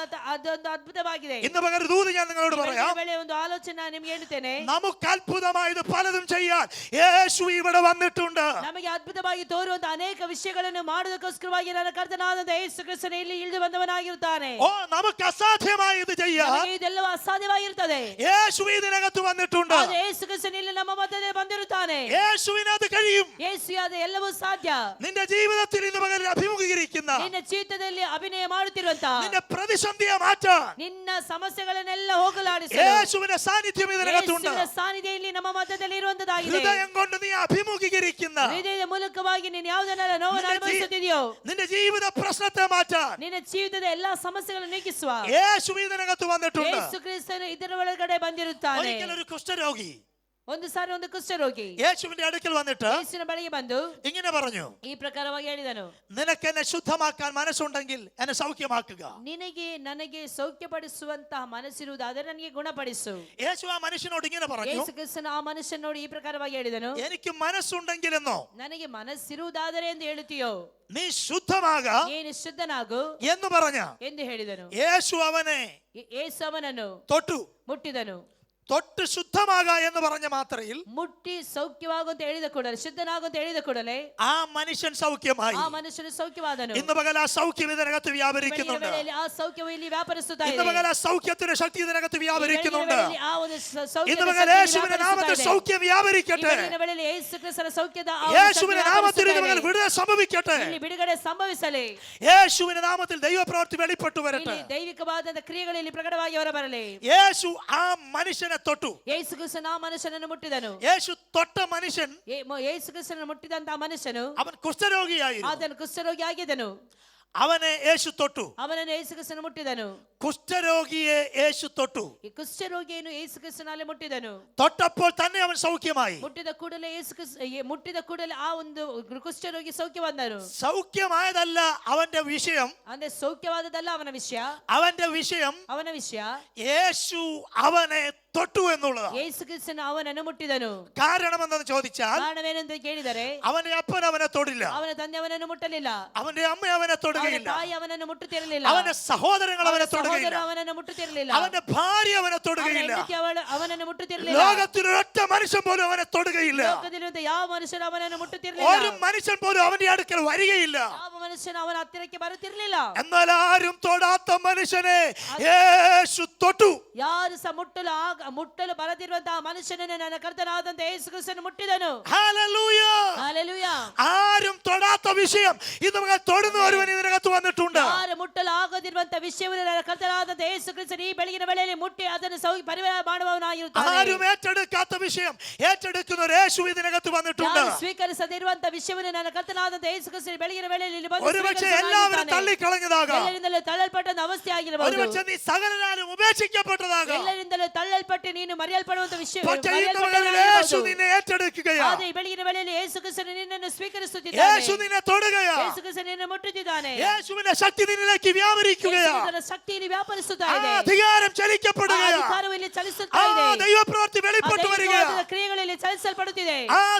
ಅದೊಂದು ಅದ್ಭುತವಾಗಿದೆ. ഇന്ന് പകരം ദൂത് ഞാൻ നിങ്ങളോട് പറയാം. ವೇಳೆ ಒಂದು ಆಲೋಚನೆ ನಾನು ನಿಮ್ಗೆ ಹೇಳ್ತೇನೆ. നമുക്ക് അത്ഭുതമായത് പലതും ചെയ്യാൻ യേശു ഇവിടെ വന്നിട്ടുണ്ട്. ನಮಗೆ ಅದ್ಭುತವಾಗಿ ತೋರುವಂತ ಅನೇಕ ವಿಷಯಗಳನ್ನು ಮಾಡುವುದಕ್ಕೋಸ್ಕರವಾಗಿ ನನ್ನ ಕರ್ತನಾದ ಯೇಸು ಕ್ರಿಸ್ತನು ಇಲ್ಲಿ ಇಳಿದು ಬಂದವನಾಗಿರುತ್ತಾನೆ. ഓ നമുക്ക് അസാധ്യമായത് ചെയ്യാൻ ನಮಗೆ ಇದೆಲ್ಲವೂ ಅಸಾಧ್ಯವಾಗಿರುತ್ತದೆ. യേശു ഇതിനകത്ത് വന്നിട്ടുണ്ട്. ಆದರೆ ಯೇಸು ಕ್ರಿಸ್ತನು ಇಲ್ಲಿ ನಮ್ಮ ಮಧ್ಯದಲ್ಲಿ ಬಂದಿರುತ್ತಾನೆ. യേശുവിനത് കഴിയും. ಯೇಸುವಾದ ಎಲ್ಲವೂ ಸಾಧ್ಯ. നിന്റെ ജീവിതത്തിൽ ഇന്ന് പകരം അഭിമുഖീകരിക്കുന്ന ನಿನ್ನ ಜೀವಿತದಲ್ಲಿ ಅಭಿನಯ ಮಾಡುತ್ತಿರುವಂತ നിന്റെ പ്രതിസന്ധിയെ മാറ്റാൻ ನಿನ್ನ ಸಮಸ್ಯೆಗಳನ್ನೆಲ್ಲ ಹೋಗಲಾಡಿಸಲು യേശുവിന്റെ സാന്നിധ്യം ഇതിനകത്തുണ്ട്. ಯೇಸುವಿನ ಸಾನ್ನಿಧ್ಯ ಇಲ್ಲಿ ನಮ್ಮ ಮಧ್ಯದಲ್ಲಿ ಇರುವಂತದಾಗಿದೆ. ഹൃദയം കൊണ്ട് നീ അഭിമുഖീകരിക്കുന്ന ಹೃದಯದ ಮೂಲಕವಾಗಿ ನೀನು ಯಾವುದನ್ನೆಲ್ಲ ನೋವನ್ನು ಅನುಭವಿಸುತ್ತಿದೆಯೋ നിന്റെ ജീവിത പ്രശ്നത്തെ മാറ്റാൻ ನಿನ್ನ ಜೀವಿತದ ಎಲ್ಲಾ ಸಮಸ್ಯೆಗಳನ್ನು ನೀಗಿಸುವ യേശു ഇതിനകത്ത് വന്നിട്ടുണ്ട്. ಯೇಸು ಕ್ರಿಸ್ತನು ಇದರ ಒಳಗಡೆ ಬಂದಿರುತ್ತಾನೆ. ഒരിക്കൽ ഒരു കുഷ്ഠരോഗി ಒಂದು ಸಾರಿ ಒಂದು ಕುಷ್ಠರೋಗಿ യേശുവിന്റെ അടുക്കൽ വന്നിട്ട് ಯೇಸುವಿನ ಬಳಿಗೆ ಬಂದು ഇങ്ങനെ പറഞ്ഞു, ಈ ಪ್ರಕಾರವಾಗಿ ಹೇಳಿದನು, നിനക്ക് എന്നെ ശുദ്ധമാക്കാൻ മനസ്സുണ്ടെങ്കിൽ എന്നെ സൗഖ്യമാക്കുക. ನಿನಗೆ ನನಗೆ ಸೌಖ್ಯಪಡಿಸುವಂತಹ ಮನಸ್ಸಿರುವುದಾದರೆ ನನಗೆ ಗುಣಪಡಿಸು. യേശു ആ മനുഷ്യനോട് ഇങ്ങനെ പറഞ്ഞു, ಯೇಸು ಕ್ರಿಸ್ತನು ಆ ಮನುಷ್ಯನ ನೋಡಿ ಈ ಪ್ರಕಾರವಾಗಿ ಹೇಳಿದನು, എനിക്ക് മനസ്സുണ്ടെങ്കിലെന്നോ ನನಗೆ ಮನಸ್ಸಿರುವುದಾದರೆ ಎಂದು ಹೇಳುತ್ತೀಯೋ നീ ശുദ്ധമാക ನೀನು ಶುದ್ಧನಾಗು എന്ന് പറഞ്ഞ ಎಂದು ಹೇಳಿದನು. യേശു അവനെ ಯೇಸು ಅವನನ್ನು തൊട്ടു. ಮುಟ್ಟಿದನು. തൊട്ട് ശുദ്ധമാക എന്ന് പറഞ്ഞ മാത്രയിൽ ಮುಟ್ಟಿ ಸೌಖ್ಯವಾಗುವಂತ ಹೇಳಿದ ಕೂಡಲೇ, ಶುದ್ಧನಾಗುವಂತ ಹೇಳಿದ ಕೂಡಲೇ ആ മനുഷ്യൻ സൗഖ്യമായി. ಆ ಮನುಷ್ಯನು ಸೌಖ್ಯವಾದನು. ഇന്ന് പകൽ ആ സൗഖ്യം ഇതിനകത്ത് ಬೆಳಗಿನ വ്യാപരിക്കുന്നുണ്ട്. ವೇಳೆಯಲ್ಲಿ ಆ ಸೌಖ್ಯವು ಇಲ್ಲಿ ವ್ಯಾಪರಿಸುತ್ತಾ ഇന്ന് ಇದೆ. പകൽ ആ സൗഖ്യത്തിന്റെ ശക്തി ഇതിനകത്ത് വ്യാപരിക്കുന്നുണ്ട്. ಬೆಳಗಿನ ವೇಳೆಯಲ್ಲಿ ಆ ಒಂದು ಸೌಖ್ಯದ ഇന്ന് പകൽ ಶಕ್ತಿ യേശുവിന്റെ നാമത്തിൽ ವ್ಯಾಪರಿಸುತ್ತಾ ಇದೆ. സൗഖ്യം വ്യാപരിക്കട്ടെ. ಬೆಳಗಿನ ವೇಳೆಯಲ್ಲಿ ಯೇಸು ಕ್ರಿಸ್ತನ ಸೌಖ್ಯದ ಆ ಒಂದು യേശുവിന്റെ ಶಕ್ತಿ നാമത്തിൽ ഇന്ന് ವ್ಯಾಪರಿಸುತ್ತಾ പകൽ ಇದೆ. വിടുതൽ സംഭവിക്കട്ടെ. ಇಲ್ಲಿ ಬಿಡುಗಡೆ ಸಂಭವಿಸಲಿ. യേശുവിന്റെ നാമത്തിൽ ദൈവപ്രവൃത്തി വെളിപ്പെട്ടു വരട്ടെ. ಇಲ್ಲಿ ದೈವಿಕವಾದ ಕ್ರಿಯೆಗಳಲ್ಲಿ ಪ್ರಕಟವಾಗಿ ಹೊರಬರಲಿ. യേശു ആ മനുഷ്യനെ തൊട്ടു. ಯೇಸು ಕ್ರಿಸ್ತನು ಆ ಮನುಷ್ಯನನ್ನು ಮುಟ್ಟಿದನು. യേശു തൊട്ട മനുഷ്യൻ ಯೇಸು ಕ್ರಿಸ್ತನನ್ನು ಮುಟ್ಟಿದಂತಹ ಮನುಷ್ಯನು അവൻ കുഷ്ഠരോഗിയായിരുന്നു. ಆತನು ಕುಷ್ಠರೋಗಿ ಆಗಿದ್ದನು. അവനെ യേശു തൊട്ടു. ಅವನನ್ನು ಯೇಸು ಕ್ರಿಸ್ತನು ಮುಟ್ಟಿದನು. കുഷ്ഠരോഗിയെ യേശു തൊട്ടു. ಈ ಕುಷ್ಠರೋಗಿಯನ್ನು ಯೇಸು ಕ್ರಿಸ್ತನಲ್ಲಿ ಮುಟ್ಟಿದನು. തൊട്ടപ്പോൾ തന്നെ അവൻ സൗഖ്യമായി. ಮುಟ್ಟಿದ ಕೂಡಲೇ ಮುಟ್ಟಿದ ಕೂಡಲೇ ಆ ಒಂದು ಕುಷ್ಠರೋಗಿ ಸೌಖ್ಯವಾದನು. സൗഖ്യമായതല്ല അവന്റെ വിഷയം. ಅಂದ್ರೆ ಸೌಖ್ಯವಾದದಲ್ಲ ಅವನ ವಿಷಯ. അവന്റെ വിഷയം ಅವನ ವಿಷಯ യേശു അവനെ തൊട്ടു എന്നുള്ളതാണ്. ಯೇಸು ಕ್ರಿಸ್ತನು ಅವನನ್ನು ಮುಟ್ಟಿದನು. കാരണം എന്തെന്ന് ചോദിച്ചാൽ ಕಾರಣವೇನೆಂದು ಕೇಳಿದರೆ അവന്റെ അപ്പൻ അവനെ തൊടില്ല. ಅವನ ತಂದೆ ಅವನನ್ನು ಮುಟ್ಟಲಿಲ್ಲ. അവന്റെ അമ്മ അവനെ ಅವನ തൊടുകയില്ല. ತಾಯಿ ಅವನನ್ನು ಮುಟ್ಟುತ್ತಿರಲಿಲ್ಲ. അവന്റെ സഹോദരങ്ങൾ അവനെ ಸಹೋದರ തൊടുകയില്ല. ಅವನನ್ನು ಮುಟ್ಟುತ್ತಿರಲಿಲ್ಲ. അവന്റെ ഭാര്യ അവനെ ಅವನ തൊടുകയില്ല. ಹೆಂಡತಿ ಅವನನ್ನು ಮುಟ್ಟುತ್ತಿರಲಿಲ್ಲ. ലോകത്തിലൊരൊറ്റ മനുഷ്യൻ പോലും അവനെ തൊടുകയില്ല. ಲೋಕದಲ್ಲಿರುವಂತ ಯಾವ ಮನುಷ್ಯನು ಅವನನ್ನು ಮುಟ್ಟುತ್ತಿರಲಿಲ್ಲ. ഒരു മനുഷ്യൻ പോലും അവന്റെ അടുക്കൽ വരികയില്ല. ಯಾವ ಮನುಷ್ಯನು ಅವನ ಹತ್ತಿರಕ್ಕೆ ಬರುತ್ತಿರಲಿಲ್ಲ. എന്നാൽ ആരും തൊടാത്ത മനുഷ്യനെ യേശു തൊട്ടു. ಯಾರು ಸಹ ಮುಟ್ಟಲು ಬರದಿರುವಂತಹ ಮನುಷ್ಯನನ್ನು ನನ್ನ ಕರ್ತನಾದಂತ ಯೇಸು ಕ್ರಿಸ್ತನು ಮುಟ್ಟಿದನು. ഹല്ലേലൂയ. ഹല്ലേലൂയ. ആരും തൊടാത്ത വിഷയം ഇന്ന് മകൻ തൊടുന്ന ഒരുവൻ ഇതിനകത്ത് വന്നിട്ടുണ്ട്. ಯಾರು ಮುಟ್ಟಲು ಆಗದಿರುವಂತ ವಿಷಯವನ್ನು ನನ್ನ ಕರ್ತನಾದಂತ ಯೇಸು ಕ್ರಿಸ್ತನು ಈ ಬೆಳಗಿನ ವೇಳೆಯಲ್ಲಿ ಮುಟ್ಟಿ ಅದನ್ನು ಪರಿಹಾರ ಮಾಡುವವನಾಗಿರುತ್ತಾನೆ. ആരും ഏറ്റെടുക്കാത്ത വിഷയം ഏറ്റെടുക്കുന്ന ഒരു യേശു ഇതിനകത്ത് വന്നിട്ടുണ്ട്. ಯಾರು ಸ್ವೀಕರಿಸದಿರುವಂತ ವಿಷಯವನ್ನು ನನ್ನ ಕರ್ತನಾದಂತ ಯೇಸು ಕ್ರಿಸ್ತನು ಬೆಳಗಿನ ವೇಳೆಯಲ್ಲಿ ಇಲ್ಲಿ ಬಂದು ഒരുപക്ഷെ എല്ലാവരും തള്ളിക്കളഞ്ഞതാകാം. ಎಲ್ಲರಿಂದಲೂ ತಳ್ಳಲ್ಪಟ್ಟ ಅವಸ್ಥೆ ಆಗಿರಬಹುದು. ഒരുപക്ഷെ നീ സകലരാലും ഉപേക്ഷിക്കപ്പെട്ടതാകാം. ಎಲ್ಲರಿಂದಲೂ ತಳ್ಳಲ್ಪಟ್ಟು ನೀನು ಮರೆಯಲ್ಪಡುವಂತ ವಿಷಯ. പക്ഷേ ഇന്ന് മകൻ യേശു നിന്നെ ഏറ്റെടുക്കുകയാണ്. ಆದ್ರೆ ಈ ಬೆಳಗಿನ ವೇಳೆಯಲ್ಲಿ ಯೇಸು ಕ್ರಿಸ್ತನು ನಿನ್ನನ್ನು ಸ್ವೀಕರಿಸುತ್ತಿದ್ದಾನೆ. യേശു നിന്നെ നിന്നെ തൊടുകയാ. ಯೇಸು ಕ್ರಿಸ್ತ ನಿನ್ನನ್ನು ಮುಟ್ಟುತ್ತಿದ್ದಾನೆ. യേശുവിന്റെ ശക്തി നിന്നിലേക്ക് വ്യാപരിക്കുകയാ. ಯೇಸುವಿನ ಶಕ್ತಿಯಲ್ಲಿ ವ್ಯಾಪರಿಸುತ್ತಾ ಇದೆ. അധികാരം ചലിക്കപ്പെടുകയാ. ಅಧಿಕಾರವು ಇಲ್ಲಿ ಚಲಿಸುತ್ತಾ ಇದೆ. ദൈവപ്രവൃത്തി വെളിപ്പെട്ടു വരികയാ. ದೈವಿಕವಾದ ಕ್ರಿಯೆಗಳಲ್ಲಿ ಚಲಿಸಲ್ಪಡುತ್ತಿದೆ.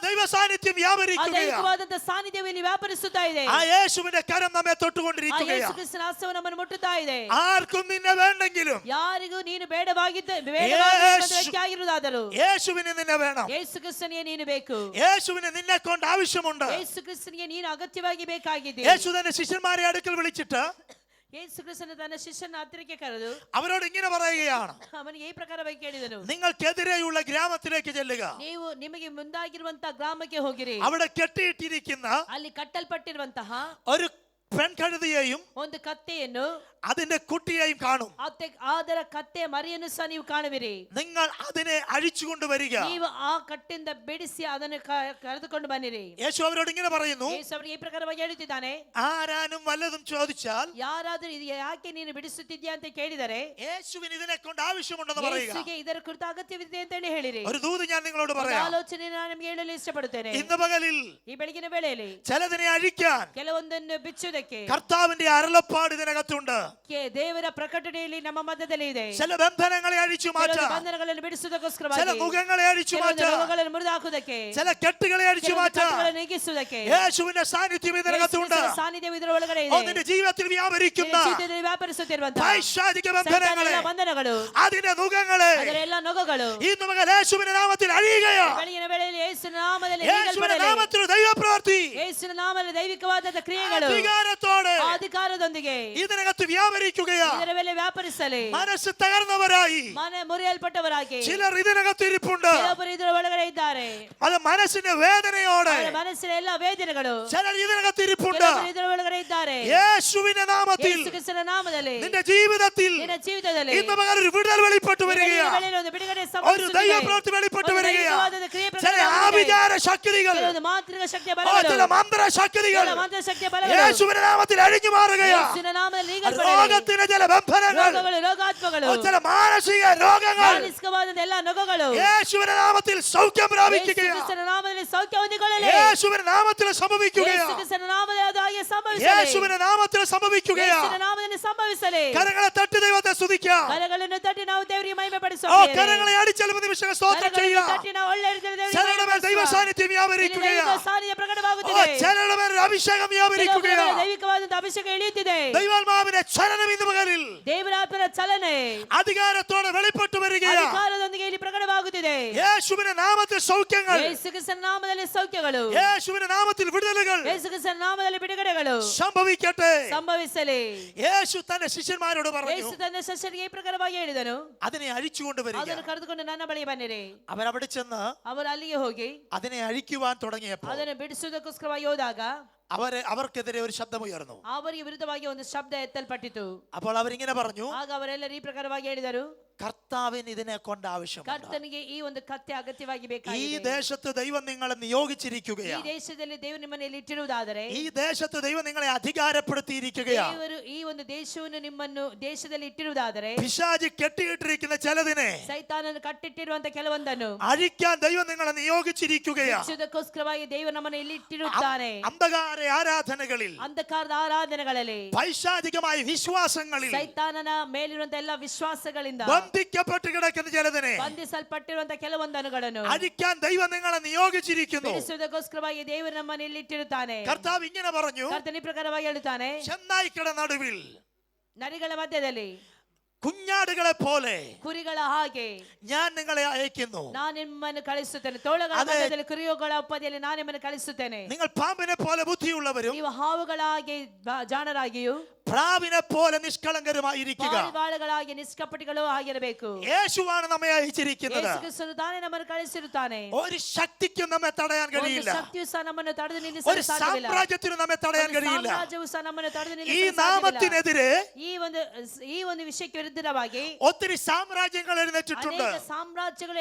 ദൈവ സാന്നിധ്യം വ്യാപരിക്കുകയാ. ದೈವಿಕವಾದಂತ ಸಾನ್ನಿಧ್ಯವು ಇಲ್ಲಿ ವ್ಯಾಪರಿಸುತ್ತಾ ಇದೆ. യേശുവിന്റെ കരം നമ്മെ തൊട്ടുകൊണ്ടിരിക്കുകയാ. ಯೇಸು ಕ್ರಿಸ್ತನ ಹಸ್ತವು ನಮ್ಮನ್ನು ಮುಟ್ಟುತ್ತಾ ಇದೆ. ആർക്കും നിന്നെ വേണ്ടെങ്കിലും ಯಾರಿಗೂ ನೀನು ಬೇಡವಾಗಿದ್ದ ವ್ಯಕ್ತಿ ಆಗಿರುವುದಾದರೂ യേശുവിന് നിന്നെ വേണം. ಯೇಸು ಕ್ರಿಸ್ತನಿಗೆ ನೀನು ಬೇಕು. യേശുവിന് നിന്നെ കൊണ്ട് ആവശ്യമുണ്ട്. ಯೇಸು ಕ್ರಿಸ್ತನಿಗೆ ನೀನು ಅಗತ್ಯವಾಗಿ ಬೇಕಾಗಿದೆ. യേശു തന്നെ ശിഷ്യന്മാരെ അടുക്കൽ വിളിച്ചിട്ട് ಯೇಸು ಕ್ರಿಸ್ತನ ತನ್ನ ಶಿಷ್ಯನ ಹತ್ತಿರಕ್ಕೆ ಕರೆದು അവരോട് ഇങ്ങനെ പറയുകയാണ്, ಅವನಿಗೆ ಈ ಪ್ರಕಾರವಾಗಿ ಕೇಳಿದನು, നിങ്ങൾക്കെതിരെയുള്ള ഗ്രാമത്തിലേക്ക് ചെല്ലുക. ನೀವು ನಿಮಗೆ ಮುಂದಾಗಿರುವಂತಹ ಗ್ರಾಮಕ್ಕೆ ಹೋಗಿರಿ. അവിടെ കെട്ടിയിട്ടിരിക്കുന്ന ಅಲ್ಲಿ ಕಟ್ಟಲ್ಪಟ್ಟಿರುವಂತಹ ഒരു പെൺകഴുതയെയും ಒಂದು ಕತ್ತೆಯನ್ನು അതിന്റെ കുട്ടിയെയും കാണും. ಅದರ ಕತ್ತೆಯ ಮರಿಯನ್ನು ಸಹ ನೀವು ಕಾಣುವಿರಿ. നിങ്ങൾ അതിനെ അഴിച്ചുകൊണ്ട് വരിക. ನೀವು ಆ ಕಟ್ಟಿಂದ ಬಿಡಿಸಿ ಅದನ್ನು ಕರೆದುಕೊಂಡು ಬನ್ನಿರಿ. യേശു അവരോട് ഇങ്ങനെ പറയുന്നു, ಯೇಸು ಅವರಿಗೆ ಈ ಪ್ರಕಾರವಾಗಿ ಹೇಳುತ್ತಿದ್ದಾನೆ, ആരാനും വല്ലതും ചോദിച്ചാൽ ಯಾರಾದರೂ ಇದು ಯಾಕೆ ನೀನು ಬಿಡಿಸುತ್ತಿದ್ಯಾ ಅಂತ ಕೇಳಿದರೆ യേശുവിന് ഇതിനെ കൊണ്ട് ആവശ്യമുണ്ടെന്ന് പറയുക. ಯೇಸುವಿಗೆ ಇದರ ಕುರಿತು ಅಗತ್ಯವಿದೆ ಅಂತ ಹೇಳಿ ಹೇಳಿರಿ. ഒരു ദൂത് ഞാൻ നിങ്ങളോട് പറയാം. ಆಲೋಚನೆ ನಾನು ನಿಮಗೆ ಹೇಳಲು ಇಷ್ಟಪಡುತ್ತೇನೆ. ഇന്ന് പകലിൽ ಈ ಬೆಳಗಿನ ವೇಳೆಯಲ್ಲಿ ചിലതിനെ അഴിക്കാൻ ಕೆಲವೊಂದನ್ನು ಬಿಚ್ಚುವುದಕ್ಕೆ കർത്താവിന്റെ അരുളപ്പാട് ഇതിനകത്തുണ്ട്. ದೇವರ ಪ್ರಕಟಣೆಯಲ್ಲಿ ನಮ್ಮ ಮಧ್ಯದಲ್ಲಿ ಇದೆ. ചില ബന്ധനങ്ങളെ അഴിച്ചു മാറ്റാൻ, ಬಂಧನಗಳನ್ನು ಬಿಡಿಸುವುದಕ್ಕೋಸ್ಕರವಾಗಿ, ചില മുഖങ്ങളെ അഴിച്ചു മാറ്റാൻ, ರೋಗಗಳನ್ನು ಮುರಿದಾಕುವುದಕ್ಕೆ, ചില കെട്ടുകളെ അഴിച്ചു മാറ്റാൻ ನೀಗಿಸುವುದಕ್ಕೆ യേശുവിന്റെ സാന്നിധ്യം ഇതിനകത്തുണ്ട്. ಸಾನ್ನಿಧ್ಯವು ಇದರ ಒಳಗಡೆ ಇದೆ. നിന്റെ ജീവിതത്തിൽ വ്യാപരിക്കുന്ന ಜೀವಿತದಲ್ಲಿ ವ್ಯಾಪರಿಸುತ್ತಿರುವಂತಹ പൈശാചിക ബന്ധനങ്ങളെ, ಬಂಧನಗಳು, അതിന്റെ നുകങ്ങളെ ಅದರ ಎಲ್ಲ ನೊಗಗಳು ഇന്ന് മകൻ യേശുവിന്റെ നാമത്തിൽ അഴിയുകയാ. ಬೆಳಗಿನ ವೇಳೆಯಲ್ಲಿ ಯೇಸುವಿನ ನಾಮದಲ್ಲಿ യേശുവിന്റെ നാമത്തിൽ ദൈവപ്രവൃത്തി ಯೇಸುವಿನ ನಾಮದಲ್ಲಿ ದೈವಿಕವಾದ ಕ್ರಿಯೆಗಳು അധികാരത്തോടെ ಅಧಿಕಾರದೊಂದಿಗೆ ഇതിനകത്ത് വ്യാപരിക്കുകയാ. ಇದರ ಮೇಲೆ ವ್ಯಾಪರಿಸಲಿ. മനസ്സ് തകർന്നവരായി ಮನೆ ಮುರಿಯಲ್ಪಟ್ಟವರಾಗಿ ചിലർ ഇതിനകത്ത് ഇരിപ്പുണ്ട്. ಕೆಲವೊಬ್ಬರು ಇದರ ಒಳಗಡೆ ಇದ್ದಾರೆ. അത് മനസ്സിന്റെ വേദനയോടെ ಅವರ ಮನಸ್ಸಿನ ಎಲ್ಲ ವೇದನೆಗಳು ചിലർ ഇതിനകത്ത് ഇരിപ്പുണ്ട്. ಕೆಲವೊಬ್ಬರು ಇದರ ಒಳಗಡೆ ಇದ್ದಾರೆ. യേശുവിന്റെ നാമത്തിൽ ಯೇಸು ಕ್ರಿಸ್ತನ ನಾಮದಲ್ಲಿ നിന്റെ ജീവിതത്തിൽ ನಿನ್ನ ಜೀವಿತದಲ್ಲಿ ഇന്ന് പകൽ ഒരു വിടുതൽ വെളിപ്പെട്ടു വരികയാ. ಒಂದು ಬಿಡುಗಡೆ ഒരു ಸಂಭವಿಸುತ್ತಿದೆ. ദൈവപ്രവൃത്തി വെളിപ്പെട്ടു ಒಂದು വരികയാ. ದೈವಿಕವಾದ ಕ್ರಿಯೆ ചില ആഭിചാര ശക്തികൾ, ಕೆಲವೊಂದು ಮಾಂತ್ರಿಕ ಶಕ್ತಿಯ ചില ಬಲಗಳು, മന്ത്ര ശക്തികൾ ಕೆಲವು ಮಂತ್ರ ಶಕ್ತಿಯ ಬಲಗಳು യേശുവിന്റെ നാമത്തിൽ അഴിഞ്ഞു മാറുകയാ. ಯೇಸುವಿನ ನಾಮದಲ್ಲಿ ನೀಗಲ್ಪಡಲಿ. രോഗത്തിന്റെ ചില ബന്ധനങ്ങൾ, ರೋಗಗಳು, ರೋಗಾತ್ಮಗಳು, ചില മാനസിക രോഗങ്ങൾ ಮಾನಸಿಕವಾದ ಎಲ್ಲ ನೊಗಗಳು യേശുവിന്റെ നാമത്തിൽ സൗഖ്യം ಯೇಸು പ്രാപിക്കുകയാ. ಕ್ರಿಸ್ತನ ನಾಮದಲ್ಲಿ ಸೌಖ್ಯ ಹೊಂದಿಕೊಳ್ಳಲಿ. യേശുവിന്റെ നാമത്തിൽ സംഭവിക്കുകയാ. ಯೇಸು ಕ್ರಿಸ್ತನ ನಾಮದಲ್ಲಿ ಅದು ಹಾಗೆ ಸಂಭವಿಸಲಿ. യേശുവിന്റെ നാമത്തിൽ സംഭവിക്കുകയാ. ಯೇಸುವಿನ ನಾಮದಲ್ಲಿ ಸಂಭವಿಸಲಿ. കരങ്ങളെ തട്ടി ദൈവത്തെ സ്തുതിക്കാം. ಕರಗಳನ್ನು ತಟ್ಟಿ ನಾವು ದೇವರಿಗೆ മഹിമೆ ഓ ಪಡಿಸೋಣ. കരങ്ങളെ അടിച്ചെൽപ്പ നിമിഷം സ്തോത്രം ചെയ്യാം. ತಟ್ಟಿ ನಾವು ಒಳ್ಳೆ ರೀತಿಯಲ್ಲಿ ದೇವರಿಗೆ ചിലരുടെ മേൽ ദൈവ സാന്നിധ്യം വ്യാപരിക്കുകയാ. ದೈವಿಕ ಸಾನ್ನಿಧ್ಯ ഓ ಪ್ರಕಟವಾಗುತ್ತಿದೆ. ചിലരുടെ മേൽ അഭിഷേകം വ്യാപരിക്കുകയാ. ದೈವಿಕವಾದಂತಹ ಅಭಿಷೇಕ ಇಳಿಯುತ್ತಿದೆ. ദൈവാത്മാവിന്റെ ചലനം ഇന്ന് പകലിൽ ದೇವರ ಆತ್ಮನ ಚಲನೆ അധികാരത്തോടെ വെളിപ്പെട്ടു വരികയാ. ಅಧಿಕಾರದೊಂದಿಗೆ ಇಲ್ಲಿ ಪ್ರಕಟವಾಗುತ್ತಿದೆ. യേശുവിന്റെ നാമത്തിൽ സൗഖ്യങ്ങൾ, ಯೇಸು ಕ್ರಿಸ್ತನ ನಾಮದಲ್ಲಿ ಸೌಖ್ಯಗಳು, യേശുവിന്റെ നാമത്തിൽ വിടുതലുകൾ ಯೇಸು ಕ್ರಿಸ್ತನ ನಾಮದಲ್ಲಿ ಬಿಡುಗಡೆಗಳು സംഭവിക്കട്ടെ. ಸಂಭವಿಸಲಿ. യേശു തന്റെ ശിഷ്യന്മാരോട് പറഞ്ഞു, ಯೇಸು ತನ್ನ ಶಿಷ್ಯರಿಗೆ ಈ ಪ್ರಕಾರವಾಗಿ ಹೇಳಿದನು, അതിനെ അഴിച്ചുകൊണ്ട് വരിക. ಅದನ್ನು ಕರೆದುಕೊಂಡು ನನ್ನ ಬಳಿ ಬನ್ನಿರಿ. അവരവിടെ ചെന്ന് ಅವರು ಅಲ್ಲಿಗೆ ಹೋಗಿ അതിനെ അഴിക്കുവാൻ തുടങ്ങിയപ്പോൾ ಅದನ್ನು ಬಿಡಿಸುವುದಕ್ಕೋಸ್ಕರವಾಗಿ ಹೋದಾಗ അവർക്കെതിരെ ഒരു ശബ്ദമുയർന്നു. ಅವರಿಗೆ ವಿರುದ್ಧವಾಗಿ ಒಂದು ಶಬ್ದ ಎತ್ತಲ್ಪಟ್ಟಿತು. അപ്പോൾ അവരിങ്ങനെ പറഞ്ഞു, ಆಗ ಅವರೆಲ್ಲರೂ ಈ ಪ್ರಕಾರವಾಗಿ ಹೇಳಿದರು, കർത്താവിന് ഇതിനെ കൊണ്ട് ആവശ്യമുണ്ട്. ಕರ್ತನಿಗೆ ಈ ಒಂದು ಕತ್ತೆ ಅಗತ್ಯವಾಗಿ ഈ ಬೇಕಾಗಿದೆ. ദേശത്ത് ദൈവം നിങ്ങളെ ಈ നിയോഗിച്ചിരിക്കുകയാണ്. ದೇಶದಲ್ಲಿ ದೇವರು ನಿಮ್ಮನ್ನು ಇಟ್ಟಿರುವುದಾದರೆ, ഈ ദേശത്ത് ദൈവം നിങ്ങളെ അധികാരപ്പെടുത്തിയിരിക്കുകയാണ്. ದೇವರು ಈ ಒಂದು ದೇಶವನ್ನು ನಿಮ್ಮನ್ನು ದೇಶದಲ್ಲಿ ಇಟ್ಟಿರುವುದಾದರೆ, പിശാച് കെട്ടിയിട്ടിരിക്കുന്ന ചിലതിനെ ಸೈತಾನನು ಕಟ್ಟಿಟ್ಟಿರುವಂತ ಕೆಲವೊಂದನ್ನು അഴിക്കാൻ ദൈവം നിങ്ങളെ നിയോഗിച്ചിരിക്കുകയാണ്. ಬಿಚ್ಚುವುದಕ್ಕೋಸ್ಕರವಾಗಿ ದೇವರು ನಮ್ಮನ್ನು ಇಲ್ಲಿ ಇಟ್ಟಿರುತ್ತಾನೆ. അന്ധകാര ആരാധനകളിൽ, ಅಂಧಕಾರದ ಆರಾಧನೆಗಳಲ್ಲಿ, പൈശാചികമായ വിശ്വാസങ്ങളിൽ ಸೈತಾನನ ಮೇಲಿರುವಂತ ಎಲ್ಲ ವಿಶ್ವಾಸಗಳಿಂದ ബന്ധിക്കപ്പെട്ട് കിടക്കുന്ന ചിലതിനെ ಬಂಧಿಸಲ್ಪಟ್ಟಿರುವಂತ ಕೆಲವೊಂದನುಗಳನ್ನು അഴിക്കാൻ ദൈവം നിങ്ങളെ നിയോഗിച്ചിരിക്കുന്നു. ಬಿಡಿಸುವುದಕ್ಕೋಸ್ಕರವಾಗಿ ದೇವರು ನಮ್ಮನ್ನು ಇಲ್ಲಿ ಇಟ್ಟಿರುತ್ತಾನೆ. കർത്താവ് ഇങ്ങനെ പറഞ്ഞു, ಕರ್ತನ ಈ ಪ್ರಕಾರವಾಗಿ ಹೇಳುತ್ತಾನೆ, ചെന്നായ്ക്കട നടുവിൽ ನರಿಗಳ ಮಧ್ಯದಲ್ಲಿ കുഞ്ഞാടുകളെ പോലെ ಕುರಿಗಳ ಹಾಗೆ ഞാൻ നിങ്ങളെ അയക്കുന്നു. ನಾನು ನಿಮ್ಮನ್ನು ಕಳಿಸುತ್ತೇನೆ. ತೋಳಗಳ ಮಧ್ಯದಲ್ಲಿ ಕುರಿಗಳ ಉಪಾಧಿಯಲ್ಲಿ ನಾನು ನಿಮ್ಮನ್ನು ಕಳಿಸುತ್ತೇನೆ. നിങ്ങൾ പാമ്പിനെ പോലെ ബുദ്ധിയുള്ളവരും ನೀವು ಹಾವುಗಳ ಹಾಗೆ ಜಾಣರಾಗಿಯೂ പ്രാവിനെ പോലെ നിഷ്കളങ്കരുമായിരിക്കുക. ಪಾರಿವಾಳಗಳಾಗಿ ನಿಷ್ಕಪಟಿಗಳು ಆಗಿರಬೇಕು. യേശുവാണ് നമ്മെ അയച്ചിരിക്കുന്നത്. ಯೇಸು ಕ್ರಿಸ್ತನು ತಾನೇ ನಮ್ಮನ್ನು ಕಳಿಸಿರುತ್ತಾನೆ. ഒരു ശക്തിക്കും നമ്മെ തടയാൻ കഴിയില്ല. ಒಂದು ಶಕ್ತಿಯು ಸಹ ನಮ್ಮನ್ನು ತಡೆದು ഒരു ನಿಲ್ಲಿಸಲು ಸಾಧ್ಯವಿಲ್ಲ. ಸಾಮ್ರಾಜ್ಯത്തിനും നമ്മെ തടയാൻ ಒಂದು കഴിയിಲ್ಲ. ಸಾಮ್ರಾಜ್ಯವು ಸಹ ನಮ್ಮನ್ನು ತಡೆದು ഈ ನಿಲ್ಲಿಸಲು ಸಾಧ್ಯವಿಲ್ಲ. നാമത്തിനെതിരെ ಈ ಒಂದು ವಿಷಯಕ್ಕೆ ವಿರುದ್ಧವಾಗಿ ഒത്തിരി സാമ്രാജ്യങ്ങൾ എഴുന്നേറ്റിട്ടുണ്ട്. ಅನೇಕ ಸಾಮ್ರಾಜ್ಯಗಳು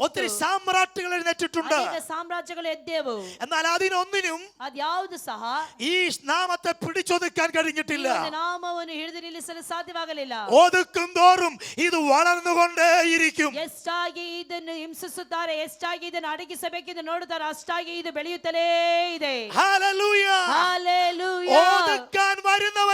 ഒത്തിരി സാമ്രാട്ടുകൾ എഴുന്നേറ്റിട്ടുണ്ട്. ಅನೇಕ ಸಾಮ್ರಾಜ್ಯಗಳು ಎದ್ದೇವು. എന്നാൽ അതിനൊന്നിനും ಅದ್ಯಾವುದು ಸಹ ഈ നാമത്തെ പിടിച്ചൊതുക്കാൻ കഴിഞ്ഞിട്ടില്ല. ಈ ಒಂದು ನಾಮವನ್ನು ಹಿಡಿದು ನಿಲ್ಲಿಸಲು ಸಾಧ್ಯವಾಗಲಿಲ್ಲ. ഒതുക്കും തോറും ഇത് വളർന്നുകൊണ്ടേയിരിക്കും. ಎಷ್ಟಾಗಿ ಇದನ್ನು ಹಿಂಸಿಸುತ್ತಾರೆ, ಎಷ್ಟಾಗಿ ಇದನ್ನು ಅಡಗಿಸಬೇಕೆಂದು ನೋಡುತ್ತಾರೆ, ಅಷ್ಟಾಗಿ ಇದು ಬೆಳೆಯುತ್ತಲೇ ಇದೆ. ഹല്ലേലൂയ.